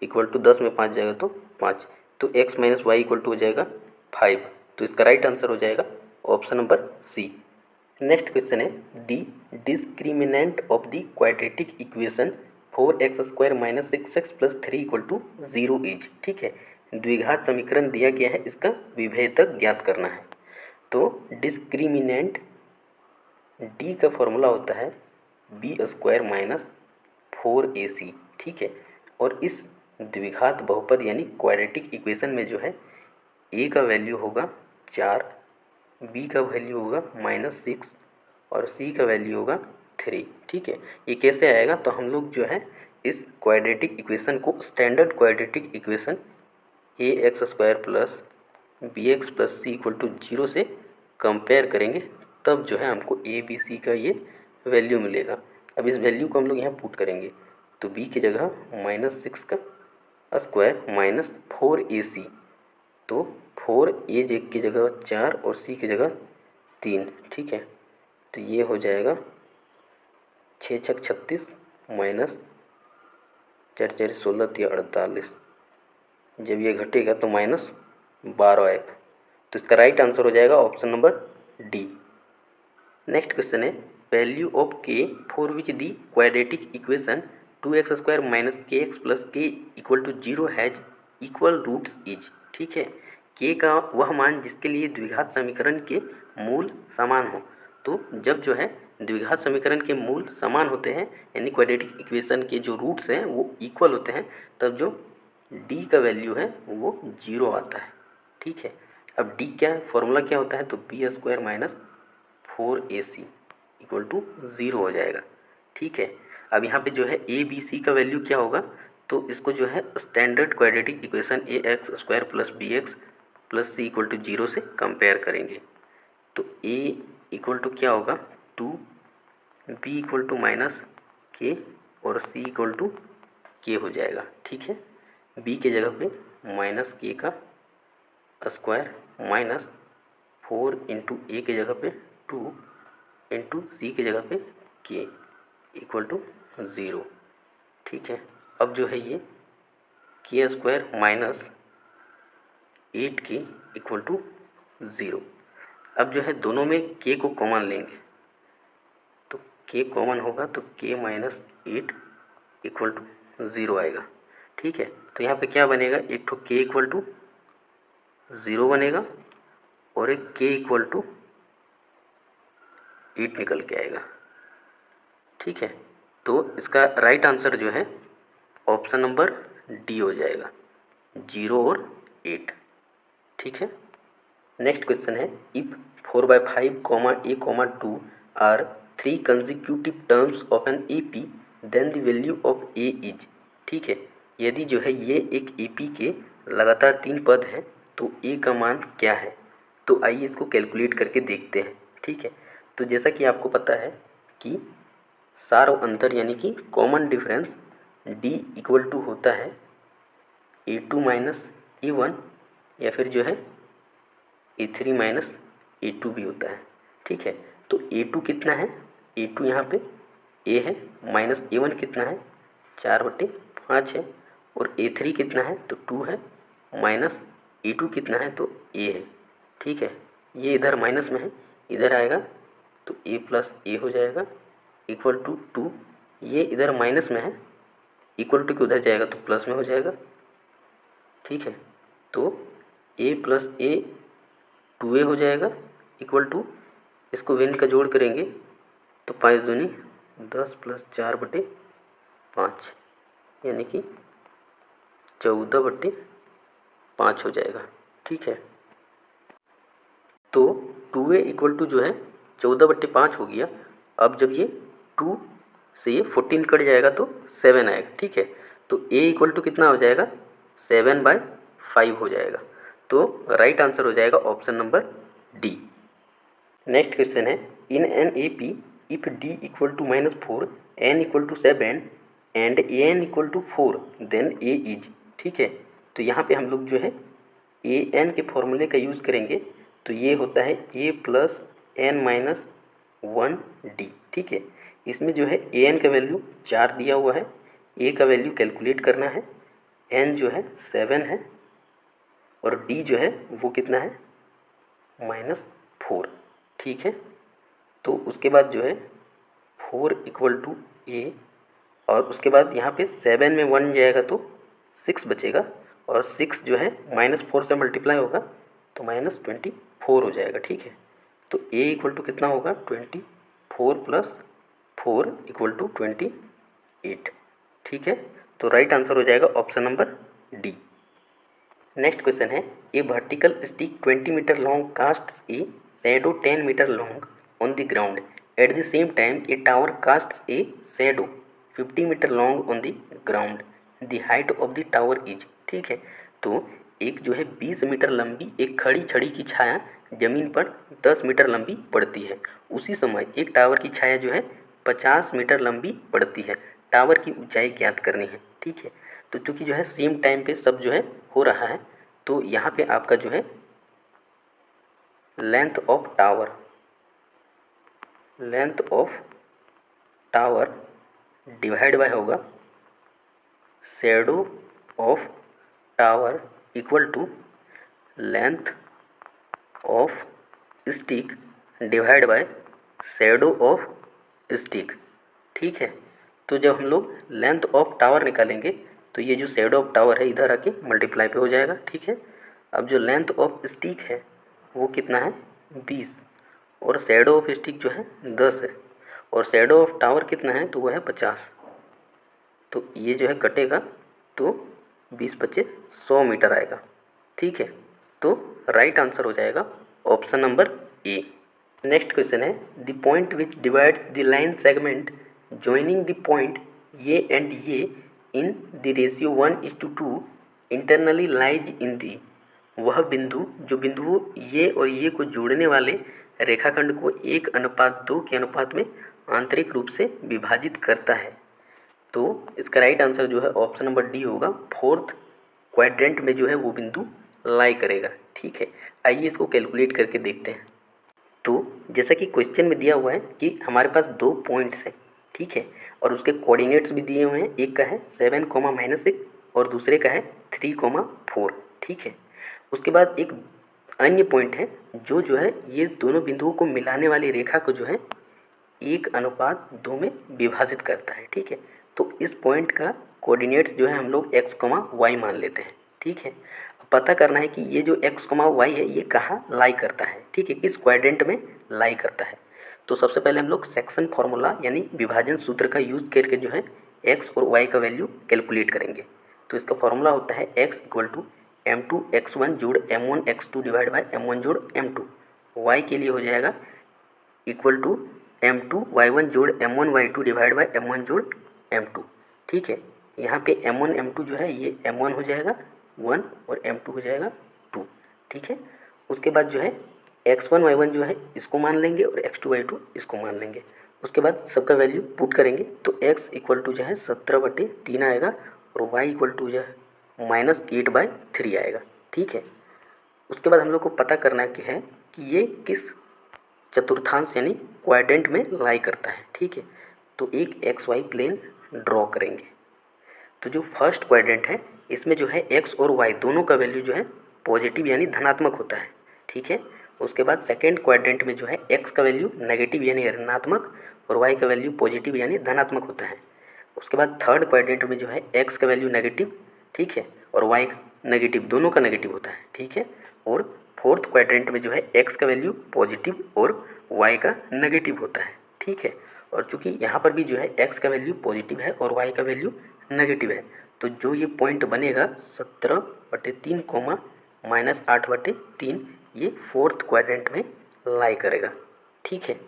= 10 में 5 जाएगा तो 5, तो x - y = हो जाएगा 5। तो इसका राइट आंसर हो जाएगा option number C. Next question है, the discriminant of the quadratic equation 4x² minus 6x plus 3 equal to 0 is. ठीक है, द्विघात समीकरण दिया गया है, इसका विभेदक ज्ञात करना है। तो डिस्क्रिमिनेंट डी का फॉर्मूला होता है b² माइनस 4ac। ठीक है, और इस द्विघात बहुपद यानी क्वाड्रेटिक इक्वेशन में जो है a का वैल्यू होगा 4, b का वैल्यू होगा -6 और c का वैल्यू होगा 3। ठीक है, ये कैसे आएगा? तो हम लोग जो है इस क्वाड्रेटिक इक्वेशन को standard quadratic equation ax² plus bx plus c equal to 0 से कंपेयर करेंगे, तब जो है हमको a b c का ये वैल्यू मिलेगा। अब इस वैल्यू को हम लोग यहाँ पुट करेंगे, तो b की जगह -6 का स्क्वायर माइनस 4ac, तो 4a की जगह 4 और c की जगह 3। ठीक है, तो ये हो जाएगा 6 छक 36 माइनस 4 4 16 या 48। जब ये घटेगा तो -12 आएगा, तो इसका राइट आंसर हो जाएगा option number D. Next question है value of k for which the quadratic equation 2x² minus kx plus k equal to 0 has equal roots is. ठीक है, k का वह मान जिसके लिए द्विघात समीकरण के मूल समान हो। तो जब जो है द्विघात समीकरण के मूल समान होते हैं यानी क्वाड्रेटिक इक्वेशन के जो रूट्स हैं वो इक्वल होते हैं, तब जो d का वैल्यू है वो 0 आता है। ठीक है, अब d क्या है, फॉर्मूला क्या होता है? तो b² minus 4ac equal to 0 हो जाएगा। ठीक है, अब यहाँ पे जो है a b c का वैल्यू क्या होगा? तो इसको जो है standard quadratic equation ax² plus bx plus c equal to 0 से कंपेयर करेंगे। तो a इक्वल टू क्या होगा 2, b equal to minus k और c इक्वल टू k हो जाएगा। ठीक है, b के जगह पे माइनस k का स्क्वायर माइनस 4 इंटू a के जगह पे 2 इंटू c के जगह पे k इक्वल टू 0। ठीक है, अब जो है ये k² minus 8k equal to 0। अब जो है दोनों में k को कॉमन लेंगे, तो k कॉमन होगा तो k माइनस 8 इक्वल टू 0 आएगा। ठीक है, तो यहाँ पे क्या बनेगा? एक तो k इक्वल टू 0 बनेगा और एक k इक्वल टू 8 निकल के आएगा। ठीक है, तो इसका राइट आंसर जो है ऑप्शन नंबर डी हो जाएगा, 0 और 8। ठीक है, नेक्स्ट क्वेश्चन है if 4/5, a, 2 are 3 consecutive terms of an AP then the value of a is. ठीक है, यदि जो है ये एक AP के लगातार 3 पद हैं तो a का मान क्या है? तो आइए इसको कैलकुलेट करके देखते हैं। ठीक है, तो जैसा कि आपको पता है कि सार अंतर यानी कि common difference d equal to होता है a2 माइनस a1 या फिर जो है a3 माइनस a2 भी होता है। ठीक है, तो a2 कितना है? a2 यहाँ पे a है, माइनस a1 कितना है? 4/5 है, और a3 कितना है? तो 2 है, माइनस a2 कितना है? तो a है। ठीक है, ये इधर माइनस में है, इधर आएगा तो a प्लस a हो जाएगा इक्वल टू 2। ये इधर माइनस में है, इक्वल टू के उधर जाएगा तो प्लस में हो जाएगा। ठीक है, तो a प्लस a 2a हो जाएगा इक्वल टू, इसको वेन का जोड़ करेंगे तो 5 दूनी 10 प्लस 4/5 यानी कि 14/5 हो जाएगा। ठीक है, तो 2a इक्वल टू जो है 14/5 हो गया। अब जब ये 2 से ये 14 कट जाएगा तो 7 आएगा। ठीक है, तो a इक्वल टू कितना हो जाएगा? 7/5 हो जाएगा। तो राइट आंसर हो जाएगा option number D. Next question है in an AP if d equal to -4 n equal to 7 and an equal to 4 then a is. ठीक है, तो यहाँ पे हम लोग जो है an के फॉर्मूले का यूज़ करेंगे, तो ये होता है a plus n minus 1d। ठीक है, इसमें जो है an का वैल्यू 4 दिया हुआ है, a का वैल्यू कैलकुलेट करना है, n जो है 7 है और d जो है वो कितना है? -4। ठीक है, तो उसके बाद जो है 4 इक्वल टू a और उसके बाद यहाँ पे 7 में 1 जाएगा तो 6 बचेगा, और 6 जो है -4 से मल्टीप्लाई होगा तो -24 हो जाएगा। ठीक है, तो a इक्वल टू कितना होगा, 24 + 4 = 28। ठीक है, तो राइट आंसर हो जाएगा option number D. Next question है, a vertical stick 20 metre long casts a shadow 10 metre long on the ground at the same time a tower casts a shadow 50 metre long on the ground, the height of the tower is. ठीक है, तो एक जो है 20 मीटर लंबी एक खड़ी छड़ी की छाया जमीन पर 10 मीटर लंबी पड़ती है। उसी समय एक टावर की छाया जो है 50 मीटर लंबी पड़ती है। टावर की ऊंचाई ज्ञात करनी है। ठीक है, तो चूंकि जो है सेम टाइम पे सब जो है हो रहा है, तो यहाँ पे आपका जो है length of tower divide by होगा shadow of tower equal to length of stick divide by shadow of stick. ठीक है, तो जब हम लोग लेंथ ऑफ टावर निकालेंगे तो ये जो शैडो ऑफ टावर है इधर आके मल्टीप्लाई पे हो जाएगा। ठीक है, अब जो लेंथ ऑफ स्टिक है वो कितना है, 20, और शैडो ऑफ स्टिक जो है 10 है, और शैडो ऑफ टावर कितना है तो वो है 50। तो ये जो है कटेगा तो 20 बचे 100 मीटर आएगा। ठीक है, तो राइट आंसर हो जाएगा option number A. Next question है, the point which divides the line segment joining the point A and A in the ratio 1:2 internally lies in the, वह बिंदु जो बिंदुओं ये और ये को जोड़ने वाले रेखाखंड को 1:2 के अनुपात में आंतरिक रूप से विभाजित करता है। तो इसका राइट आंसर जो है ऑप्शन नंबर डी होगा, 4th क्वाड्रेंट में जो है वो बिंदु लाई करेगा। ठीक है, आइए इसको कैलकुलेट करके देखते हैं। तो जैसा कि क्वेश्चन में दिया हुआ है कि हमारे पास 2 पॉइंट्स हैं। ठीक है, और उसके कोऑर्डिनेट्स भी दिए हुए हैं, एक का है 7, -6 और दूसरे का है 3, 4। ठीक है, उसके बाद एक अन्य पॉइंट है जो है ये दोनों बिंदुओं को मिलाने वाली रेखा को जो है 1:2 में विभाजित करता है। ठीक है, तो इस पॉइंट का कोऑर्डिनेट्स जो है हम लोग x, y मान लेते हैं। ठीक है, पता करना है कि ये जो x, y है ये कहाँ लाई करता है। ठीक है, किस क्वाड्रेंट में लाई करता है। तो सबसे पहले हम लोग सेक्शन फार्मूला यानी विभाजन सूत्र का यूज करके जो है x और y का वैल्यू कैलकुलेट करेंगे। तो इसका फार्मूला होता है x = m2x1 + m1x2 divide by m1 + m2। y के लिए हो जाएगा = m2y1 + m1y2 divide by m1 + m2। ठीक है, यहाँ पे m1 m2 जो है ये m1 हो जाएगा 1 और m2 हो जाएगा 2। ठीक है, उसके बाद जो है x1 y1 जो है इसको मान लेंगे और x2 y2 इसको मान लेंगे। उसके बाद सबका वैल्यू पुट करेंगे तो x = जो है 17/3 आएगा और y = जो है -8/3 आएगा। ठीक है, उसके बाद हम लोग को पता करना है कि ये किस चतुर्थांश यानी क्वाड्रेंट में लाई करता है। ठीक है, तो एक XY प्लेन ड्रॉ करेंगे। तो जो फर्स्ट क्वाड्रेंट है इसमें जो है x और y दोनों का वैल्यू जो है पॉजिटिव यानी धनात्मक होता है। ठीक है, उसके बाद सेकेंड क्वाड्रेंट में जो है x का वैल्यू नेगेटिव यानी ऋणात्मक और y का वैल्यू पॉजिटिव यानी धनात्मक होता है। उसके बाद थर्ड क्वाड्रेंट में जो है x का वैल्यू नेगेटिव, ठीक है, और y नेगेटिव, दोनों का नेगेटिव होता है। ठीक है, और फोर्थ क्वाड्रेंट में जो है x का वैल्यू पॉजिटिव और y का नेगेटिव होता है। ठीक है, और चूंकि यहाँ पर भी जो है x का वैल्यू पॉजिटिव है और y का वैल्यू नेगेटिव है, तो जो ये पॉइंट बनेगा 17/3, -8/3, ये फोर्थ क्वाड्रेंट में लाई करेगा। ठीक है,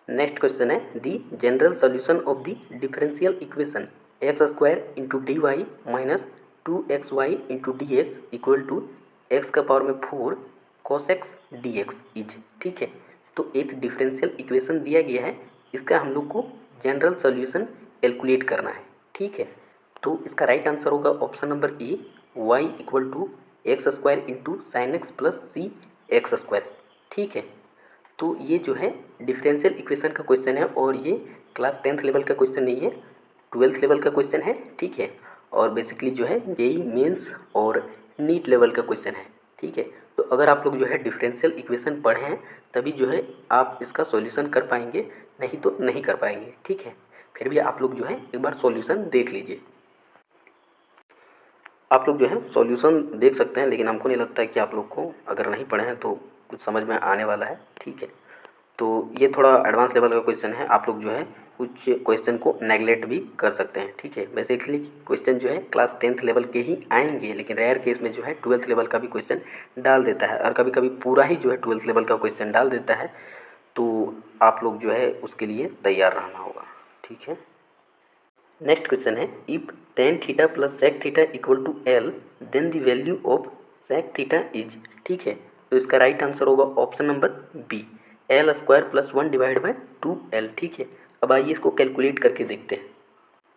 नेक्स्ट क्वेश्चन है, the general solution of the differential equation x² × dy - 2xy × dx = x⁴ cos x dx is. ठीक है, तो एक डिफरेंशियल इक्वेशन दिया गया है, इसका हम लोग को जनरल सोल्यूशन कैलकुलेट करना है। ठीक है, तो इसका राइट आंसर होगा ऑप्शन नंबर ए, y = x² × sin x + cx²। ठीक है, तो ये जो है डिफरेंशियल इक्वेशन का क्वेश्चन है और ये क्लास 10th लेवल का क्वेश्चन नहीं है, 12th लेवल का क्वेश्चन है। ठीक है, और बेसिकली जो है जेईई मेंस और नीट लेवल का क्वेश्चन है। ठीक है, तो अगर आप लोग जो है डिफरेंशियल इक्वेशन पढ़े हैं तभी जो है आप इसका सॉल्यूशन कर पाएंगे, नहीं तो नहीं कर पाएंगे। ठीक है, फिर भी आप लोग जो है एक बार सॉल्यूशन देख लीजिए। आप लोग जो है सॉल्यूशन देख सकते हैं, लेकिन हमको नहीं लगता है कि आप लोग को अगर नहीं पढ़े हैं तो कुछ समझ में आने वाला है। ठीक है, तो ये थोड़ा एडवांस लेवल का क्वेश्चन है, आप लोग जो है कुछ क्वेश्चन को नेगलेक्ट भी कर सकते हैं। ठीक है, बेसिकली क्वेश्चन जो है क्लास 10th लेवल के ही आएंगे, लेकिन रेयर केस में जो है 12th लेवल का भी क्वेश्चन डाल देता है, और कभी कभी पूरा ही जो है 12th लेवल का क्वेश्चन डाल देता है। तो आप लोग जो है उसके लिए तैयार रहना होगा। ठीक है, नेक्स्ट क्वेश्चन है, if tan theta plus sec theta equal to L then the value of sec theta is. ठीक है, तो इसका राइट आंसर होगा option number B, L square plus 1 divide by 2l। ठीक है, अब आइए इसको कैलकुलेट करके देखते हैं।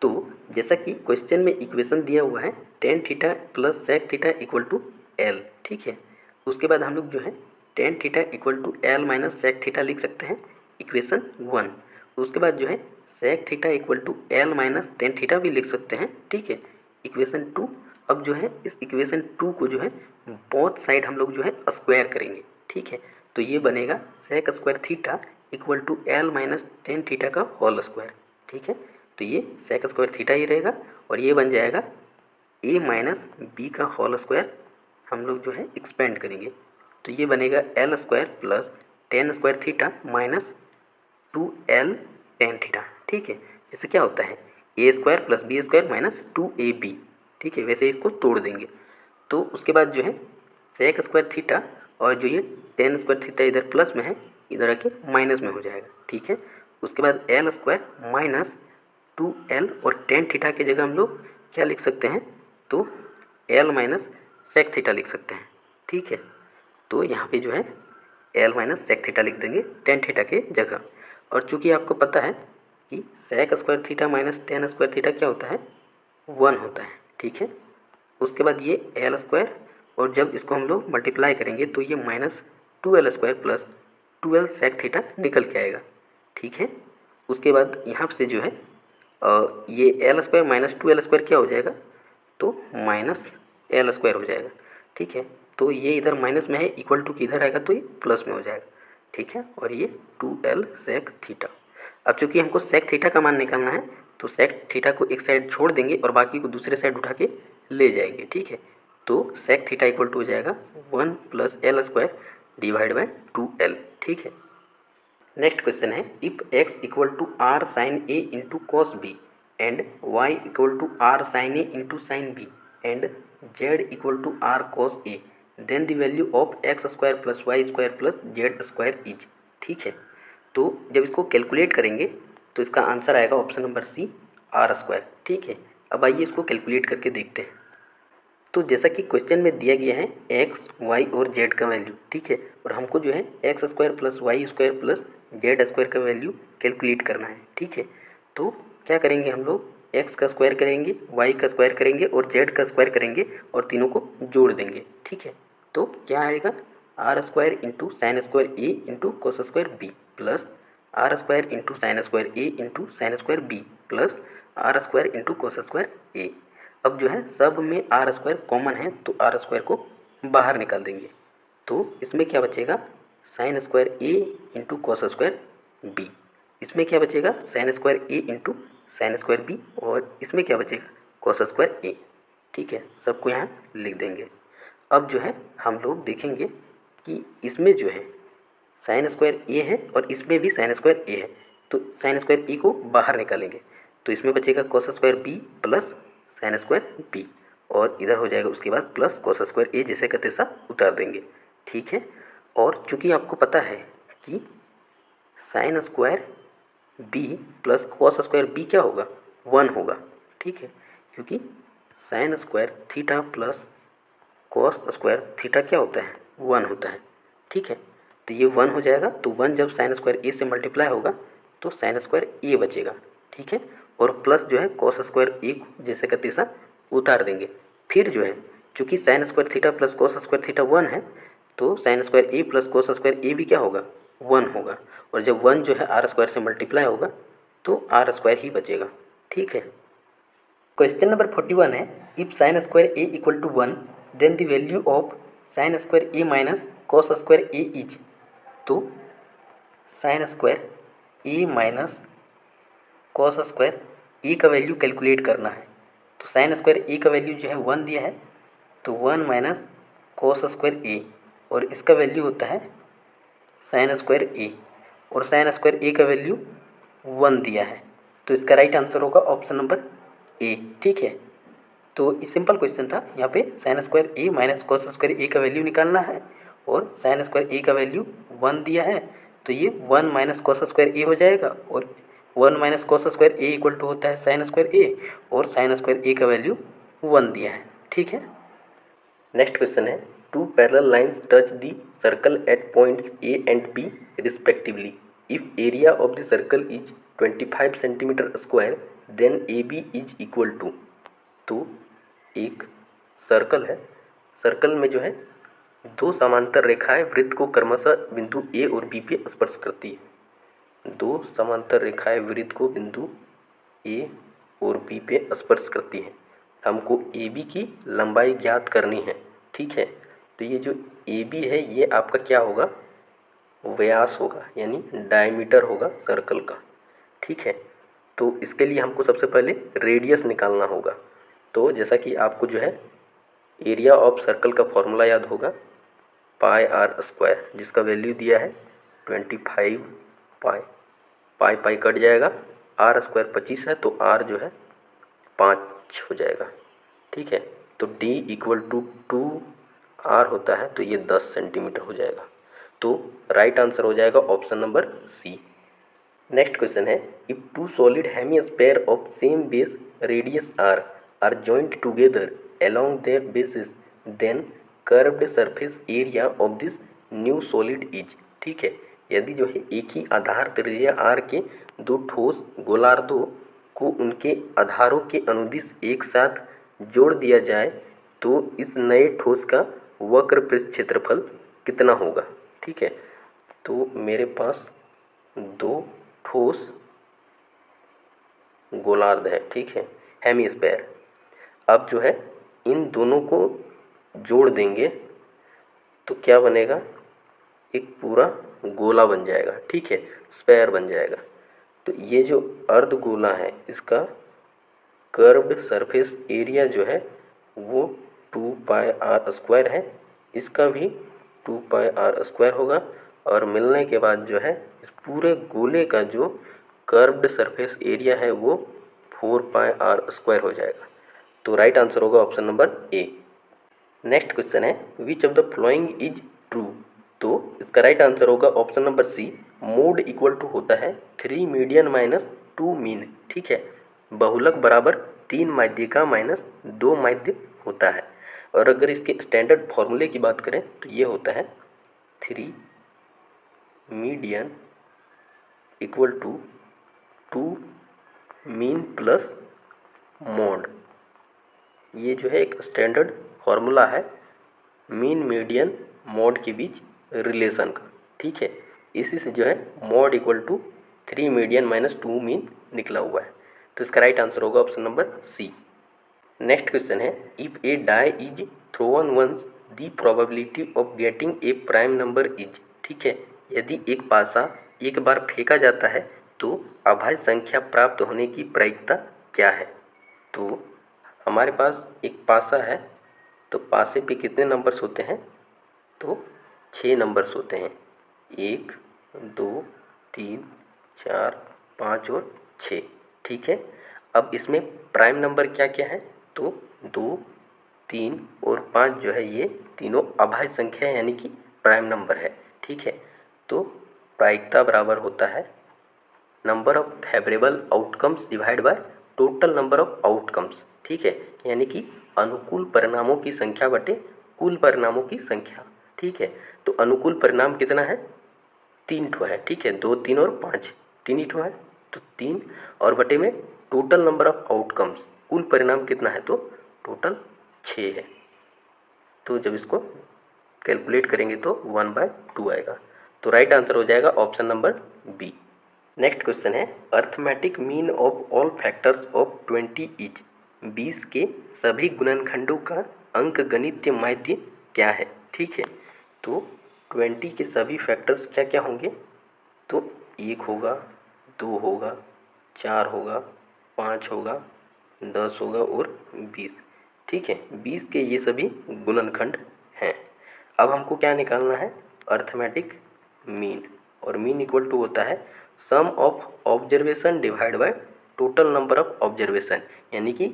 तो जैसा कि क्वेश्चन में इक्वेशन दिया हुआ है tan theta plus sec theta equal to L. ठीक है, उसके बाद हम लोग जो है tan theta equal to L minus sec theta लिख सकते हैं, इक्वेशन 1। उसके बाद जो है sec theta equal to L minus tan theta भी लिख सकते हैं। ठीक है, इक्वेशन 2। अब जो है इस इक्वेशन 2 को जो है बोथ साइड हम लोग जो है स्क्वायर करेंगे। ठीक है, तो ये बनेगा sec square theta equal to L minus tan theta का होल स्क्वायर। ठीक है, तो ये sec स्क्वायर थीटा ही रहेगा, और ये बन जाएगा a माइनस बी का होल स्क्वायर, हम लोग जो है एक्सपेंड करेंगे, तो ये बनेगा L square plus tan square theta minus 2l tan theta. ठीक है, इससे क्या होता है A square plus B square minus 2ab। ठीक है, वैसे इसको तोड़ देंगे, तो उसके बाद जो है sec स्क्वायर थीटा, और जो ये tan स्क्वायर थीटा इधर प्लस में है, इधर आके माइनस में हो जाएगा। ठीक है, उसके बाद एल स्क्वायर माइनस 2l, और tan थीटा की जगह हम लोग क्या लिख सकते हैं, तो l माइनस sec थीटा लिख सकते हैं। ठीक है, तो यहाँ पे जो है एल माइनस sec थीटा लिख देंगे tan थीटा के जगह। और चूंकि आपको पता है कि sec square theta minus tan square theta क्या होता है, 1 होता है। ठीक है, उसके बाद ये एल स्क्वायर, और जब इसको हम लोग मल्टीप्लाई करेंगे तो ये minus 2l square plus 2l sec theta निकल के आएगा। ठीक है, उसके बाद यहाँ से जो है ये L square minus 2l square क्या हो जाएगा, तो माइनस एल स्क्वायर हो जाएगा। ठीक है, तो ये इधर माइनस में है, इक्वल टू किधर आएगा, तो ये प्लस में हो जाएगा। ठीक है, और ये 2l sec थीटा। अब चूंकि हमको sec थीटा का मान निकालना है, तो sec थीटा को एक साइड छोड़ देंगे और बाकी को दूसरे साइड उठा के ले जाएंगे। ठीक है, तो sec थीटा इक्वल टू हो जाएगा 1 plus L square divide by 2l। ठीक है, नेक्स्ट क्वेश्चन है, if x equal to R sine A into cos B and y equal to R sine A into sine B and z equal to R cos A then the value of x square plus y square plus z square is. ठीक है, तो जब इसको कैलकुलेट करेंगे तो इसका आंसर आएगा option number C, R square. ठीक है, अब आइए इसको कैलकुलेट करके देखते हैं। तो जैसा कि क्वेश्चन में दिया गया है एक्स वाई और जेड का वैल्यू। ठीक है, और हमको जो है x square plus y square plus z square का वैल्यू कैलकुलेट करना है। ठीक है, तो क्या करेंगे हम लोग, एक्स का स्क्वायर करेंगे, वाई का स्क्वायर करेंगे और जेड का स्क्वायर करेंगे, और तीनों को जोड़ देंगे। ठीक है, तो क्या आएगा, R square into sine square A into cos square B plus R square into sine square A into sine square B plus R square into cos square A. अब जो है सब में आर स्क्वायर कॉमन है, तो आर स्क्वायर को बाहर निकाल देंगे, तो इसमें क्या बचेगा, sign square A into cos square B. इसमें क्या बचेगा, sign square A into sine square B, और इसमें क्या बचेगा, कोस स्क्वायर ए। ठीक है, सबको यहाँ लिख देंगे। अब जो है हम लोग देखेंगे कि इसमें जो है साइन स्क्वायर ए है और इसमें भी साइन स्क्वायर ए है, तो साइन स्क्वायर ए को बाहर निकालेंगे, तो इसमें बचेगा cos square B plus sine square B, और इधर हो जाएगा उसके बाद प्लस कोस स्क्वायर ए, जैसे का तैसा उतार देंगे। ठीक है, और चूंकि आपको पता है कि sine square B plus cos square B क्या होगा, 1 होगा। ठीक है, क्योंकि sine square theta plus cos square theta क्या होता है, 1 होता है। ठीक है, तो ये 1 हो जाएगा, तो 1 जब साइन स्क्वायर ए से मल्टीप्लाई होगा तो साइन स्क्वायर ए बचेगा। ठीक है, और प्लस जो है कॉस स्क्वायर ए को जैसे का तैसा उतार देंगे। फिर जो है चूँकि sign square theta plus cos square theta 1 है, तो साइन स्क्वायर ए प्लस कॉस स्क्वायर ए भी क्या होगा, 1 होगा, और जब 1 जो है आर स्क्वायर से मल्टीप्लाई होगा तो आर स्क्वायर ही बचेगा। ठीक है, क्वेश्चन नंबर 41 है, if sine square A equal to 1 then the value of sine square A minus cos square A is. तो sine square A minus cos square A का वैल्यू कैलकुलेट करना है। तो साइन स्क्वायर ए का वैल्यू जो है 1 दिया है, तो 1 माइनस कॉस स्क्वायर ए, और इसका वैल्यू होता है साइन स्क्वायर ए, और साइन स्क्वायर ए का वैल्यू 1 दिया है। तो इसका राइट आंसर होगा ऑप्शन नंबर ए। ठीक है, तो ये सिंपल क्वेश्चन था। यहाँ पे sign square A minus cos square A का वैल्यू निकालना है, और साइन स्क्वायर ए का वैल्यू 1 दिया है, तो ये 1 माइनस कॉस स्क्वायर ए हो जाएगा, और 1 minus cos square A equal to होता है साइन स्क्वायर ए, और साइन स्क्वायर ए का वैल्यू 1 दिया है। ठीक है, नेक्स्ट क्वेश्चन है, two parallel lines touch the circle at points A and B respectively. If area of the circle is 25 centimetre square then A B is equal to. तो एक सर्कल है, सर्कल में जो है दो समांतर रेखाएं वृत्त को क्रमशः बिंदु ए और बी पे स्पर्श करती है। दो समांतर रेखाएं वृत्त को बिंदु ए और बी पे स्पर्श करती हैं। हमको ए बी की लंबाई ज्ञात करनी है। ठीक है, तो ये जो ए बी है ये आपका क्या होगा, व्यास होगा, यानी डायमीटर होगा सर्कल का। ठीक है, तो इसके लिए हमको सबसे पहले रेडियस निकालना होगा। तो जैसा कि आपको जो है एरिया ऑफ सर्कल का फॉर्मूला याद होगा, पाई आर स्क्वायर, जिसका वैल्यू दिया है 25 पाई। पाई पाई कट जाएगा, आर स्क्वायर 25 है, तो आर जो है 5 हो जाएगा। ठीक है, तो डी इक्वल टू 2 आर होता है, तो ये 10 सेंटीमीटर हो जाएगा। तो राइट आंसर हो जाएगा option number C. Next question है, if two solid hemisphere of same base radius R joined together along their bases, then curved surface area of this new solid is। ठीक है, यदि जो है एक ही आधार त्रिज्या r के दो ठोस गोलार्धों को उनके आधारों के अनुदिश एक साथ जोड़ दिया जाए, तो इस नए ठोस का वक्र पृष्ठ क्षेत्रफल कितना होगा। ठीक है, तो मेरे पास दो ठोस गोलार्ध है, ठीक है, हेमिस्फीयर। अब जो है इन दोनों को जोड़ देंगे तो क्या बनेगा, एक पूरा गोला बन जाएगा। ठीक है, स्फीयर बन जाएगा। तो ये जो अर्ध गोला है इसका कर्व्ड सरफेस एरिया जो है वो 2 पाई आर स्क्वायर है, इसका भी 2 पाई आर स्क्वायर होगा, और मिलने के बाद जो है इस पूरे गोले का जो कर्व्ड सरफेस एरिया है वो 4 पाई आर स्क्वायर हो जाएगा। तो राइट आंसर होगा option number A. Next question है, which of the following is true. तो इसका राइट आंसर होगा option number C, mode equal to होता है 3 मीडियन माइनस 2 मीन। ठीक है, बहुलक बराबर 3 माध्यिका माइनस 2 माध्य होता है। और अगर इसके स्टैंडर्ड फॉर्मूले की बात करें तो ये होता है 3 median equal to 2 mean plus mode. ये जो है एक स्टैंडर्ड फॉर्मूला है मीन मीडियन मोड के बीच रिलेशन का। ठीक है, इसी से जो है mode equal to 3 median minus 2 mean निकला हुआ है। तो इसका राइट आंसर होगा option number C. Next question है, if a die is thrown once the probability of getting a prime number is. ठीक है, यदि एक पासा एक बार फेंका जाता है तो अभाज्य संख्या प्राप्त होने की प्रायिकता क्या है। तो हमारे पास एक पासा है, तो पासे पे कितने नंबर्स होते हैं, तो 6 नंबर्स होते हैं, 1 2 3 4 5 और 6। ठीक है, अब इसमें प्राइम नंबर क्या क्या है, तो 2 3 और 5 जो है ये तीनों अभाज्य संख्या है, यानी कि प्राइम नंबर है। ठीक है, तो प्रायिकता बराबर होता है number of favourable outcomes divide by total number of outcomes. ठीक है, यानी कि अनुकूल परिणामों की संख्या बटे कुल परिणामों की संख्या। ठीक है, तो अनुकूल परिणाम कितना है, 3 ठो है। ठीक है, 2 3 और 5 3 ही ठो है, तो 3 और बटे में टोटल नंबर ऑफ आउटकम्स, कुल परिणाम कितना है, तो टोटल 6 है। तो जब इसको कैलकुलेट करेंगे तो 1/2 आएगा। तो राइट आंसर हो जाएगा option number B. Next question है, arithmetic mean of all factors of 20 is. 20 के सभी गुणनखंडों का अंकगणितीय माध्य क्या है। ठीक है, तो 20 के सभी फैक्टर्स क्या क्या होंगे, तो 1 होगा, 2 होगा, 4 होगा, 5 होगा, 10 होगा और 20। ठीक है, 20 के ये सभी गुणनखंड हैं। अब हमको क्या निकालना है? Arithmetic mean. और मीन इक्वल टू होता है sum of observation divide by total number of observation, यानी कि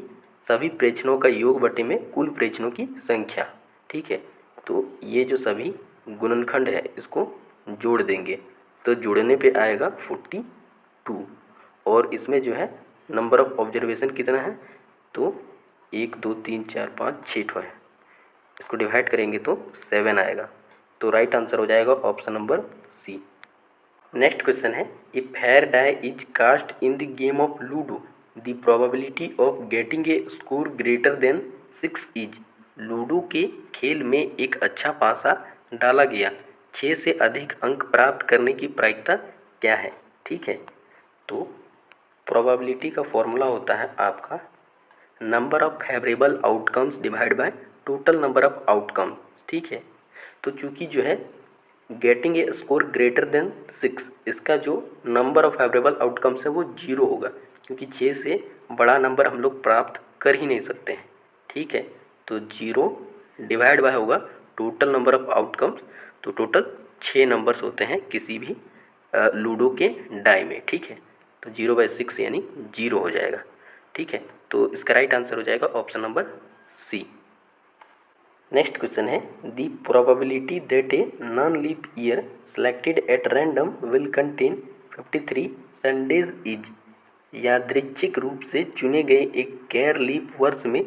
सभी प्रेक्षणों का योग बटे में कुल प्रेक्षणों की संख्या। ठीक है, तो ये जो सभी गुणनखंड है इसको जोड़ देंगे, तो जोड़ने पे आएगा 42। और इसमें जो है नंबर ऑफ ऑब्जर्वेशन कितना है? तो 1 2 3 4 5 6 है। इसको डिवाइड करेंगे तो 7 आएगा। तो राइट आंसर हो जाएगा option number C. Next question है, a fair die is cast in the game of ludo, the probability of getting a score greater than 6 is. Ludo के खेल में एक अच्छा पासा डाला गया, 6 से अधिक अंक प्राप्त करने की प्रायिकता क्या है? ठीक है, तो प्रोबेबिलिटी का फॉर्मूला होता है आपका number of favourable outcomes divide by total number of outcomes. ठीक है, तो चूंकि जो है getting a score greater than 6, इसका जो नंबर ऑफ फेवरेबल आउटकम्स है वो 0 होगा, क्योंकि 6 से बड़ा नंबर हम लोग प्राप्त कर ही नहीं सकते हैं। ठीक है, तो 0 डिवाइड बाय होगा टोटल नंबर ऑफ आउटकम्स। तो टोटल 6 नंबर्स होते हैं किसी भी लूडो के डाई में। ठीक है, तो 0/6 यानी 0 हो जाएगा। ठीक है, तो इसका राइट आंसर हो जाएगा option number C. Next question है, the probability that a non leap year selected at random will contain 53 Sundays is. यादृच्छिक रूप से चुने गए एक गैर लीप वर्ष में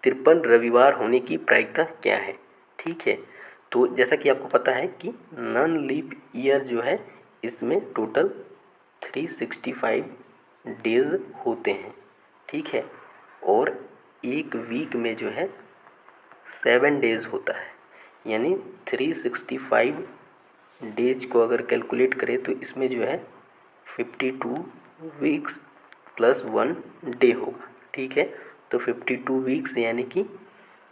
53 रविवार होने की प्रायिकता क्या है? ठीक है, तो जैसा कि आपको पता है कि नॉन लीप ईयर जो है इसमें टोटल 365 डेज होते हैं। ठीक है, और एक वीक में जो है 7 डेज होता है, यानी 365 डेज को अगर कैलकुलेट करें तो इसमें जो है 52 वीक्स प्लस 1 डे होगा। ठीक है, तो 52 वीक्स यानी कि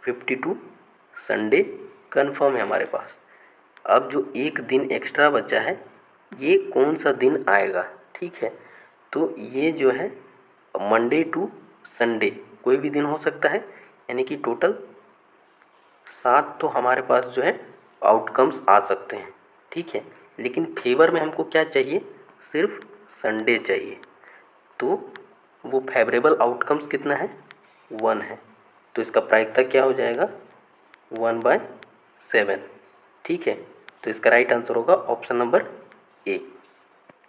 52 संडे कन्फर्म है हमारे पास। अब जो एक दिन एक्स्ट्रा बचा है ये कौन सा दिन आएगा? ठीक है, तो ये जो है मंडे टू संडे कोई भी दिन हो सकता है, यानी कि टोटल 7 तो हमारे पास जो है आउटकम्स आ सकते हैं। ठीक है, लेकिन फेवर में हमको क्या चाहिए? सिर्फ संडे चाहिए। तो वो फेवरेबल आउटकम्स कितना है? 1 है, तो इसका प्रायिकता क्या हो जाएगा? 1/7। ठीक है, तो इसका राइट आंसर होगा option number A.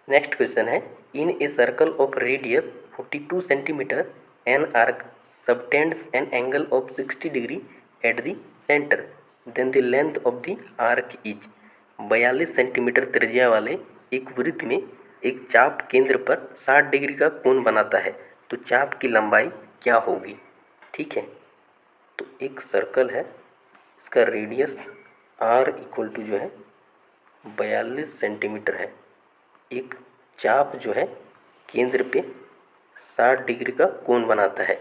Next question है, in a circle of radius 42 centimetre an arc subtends an angle of 60 degree at the centre, then the length of the arc is. 42 centimetre त्रिज्या वाले एक वृत्त में एक चाप केंद्र पर 60 डिग्री का कोण बनाता है, तो चाप की लंबाई क्या होगी? ठीक है, तो एक सर्कल है, इसका रेडियस आर इक्वल टू जो है 42 सेंटीमीटर है, एक चाप जो है केंद्र पे 60 डिग्री का कोण बनाता है,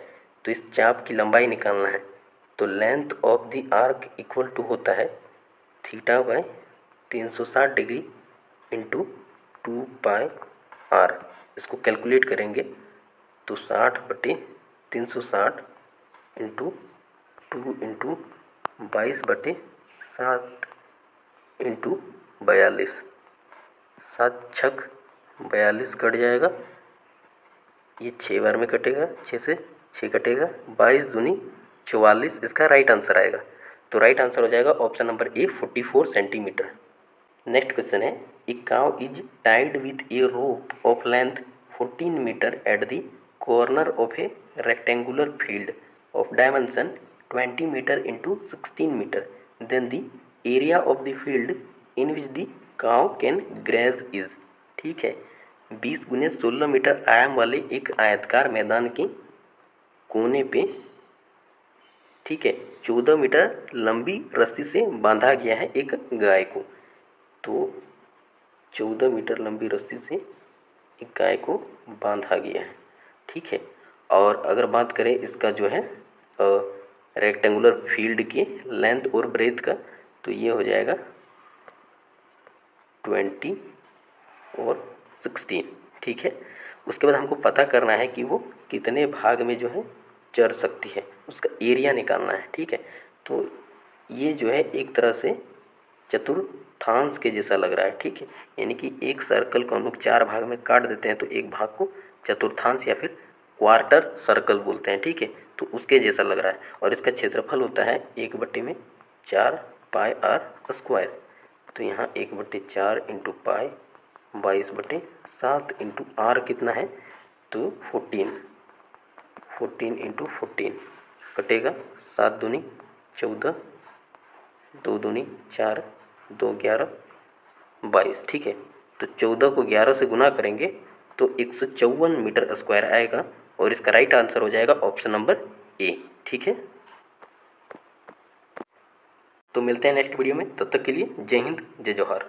तो इस चाप की लंबाई निकालना है। तो length of the arc equal to होता है θ/360 डिग्री इंटू 2πr। इसको कैलकुलेट करेंगे तो 60/360 इंटू 2 इंटू 22/7 इंटू 42, 7 छक 42 कट जाएगा, ये 6 बार में कटेगा, 6 से 6 कटेगा, 22 दूनी 44 इसका राइट आंसर आएगा। तो राइट आंसर हो जाएगा option number A 44 centimetre. Next question है, a cow is tied with a rope of length 14 metre at the corner of a rectangular field of dimension 20 metre into 16 metre, then the area of the field in which the cow can graze is. ठीक है, 20x16 मीटर आयाम वाले एक आयताकार मैदान के कोने पे, ठीक है, 14 मीटर लंबी रस्सी से बांधा गया है एक गाय को। तो 14 मीटर लंबी रस्सी से एक गाय को बांधा गया है। ठीक है, और अगर बात करें इसका जो है रेक्टेंगुलर फील्ड की लेंथ और ब्रेथ का, तो ये हो जाएगा 20 और 16। ठीक है। उसके बाद हमको पता करना है कि वो कितने भाग में जो है चढ़ सकती है, उसका एरिया निकालना है। ठीक है, तो ये जो है एक तरह से चतुर्थांश के जैसा लग रहा है। ठीक है, यानी कि एक सर्कल को हम लोग 4 भाग में काट देते हैं तो एक भाग को चतुर्थांश या फिर क्वार्टर सर्कल बोलते हैं। ठीक है, तो उसके जैसा लग रहा है और इसका क्षेत्रफल होता है 1/4 पाई आर स्क्वायर। तो यहाँ 1/4 इंटू पाई 22/7 इंटू आर कितना है, तो 14 इंटू 14 कटेगा, 7 दूनी 14, 2 दूनी 4, 2 11 22। ठीक है, तो 14 को 11 से गुना करेंगे तो 154 मीटर स्क्वायर आएगा और इसका राइट आंसर हो जाएगा ऑप्शन नंबर ए। ठीक है, तो मिलते हैं नेक्स्ट वीडियो में, तब तक के लिए जय हिंद जय जौहर।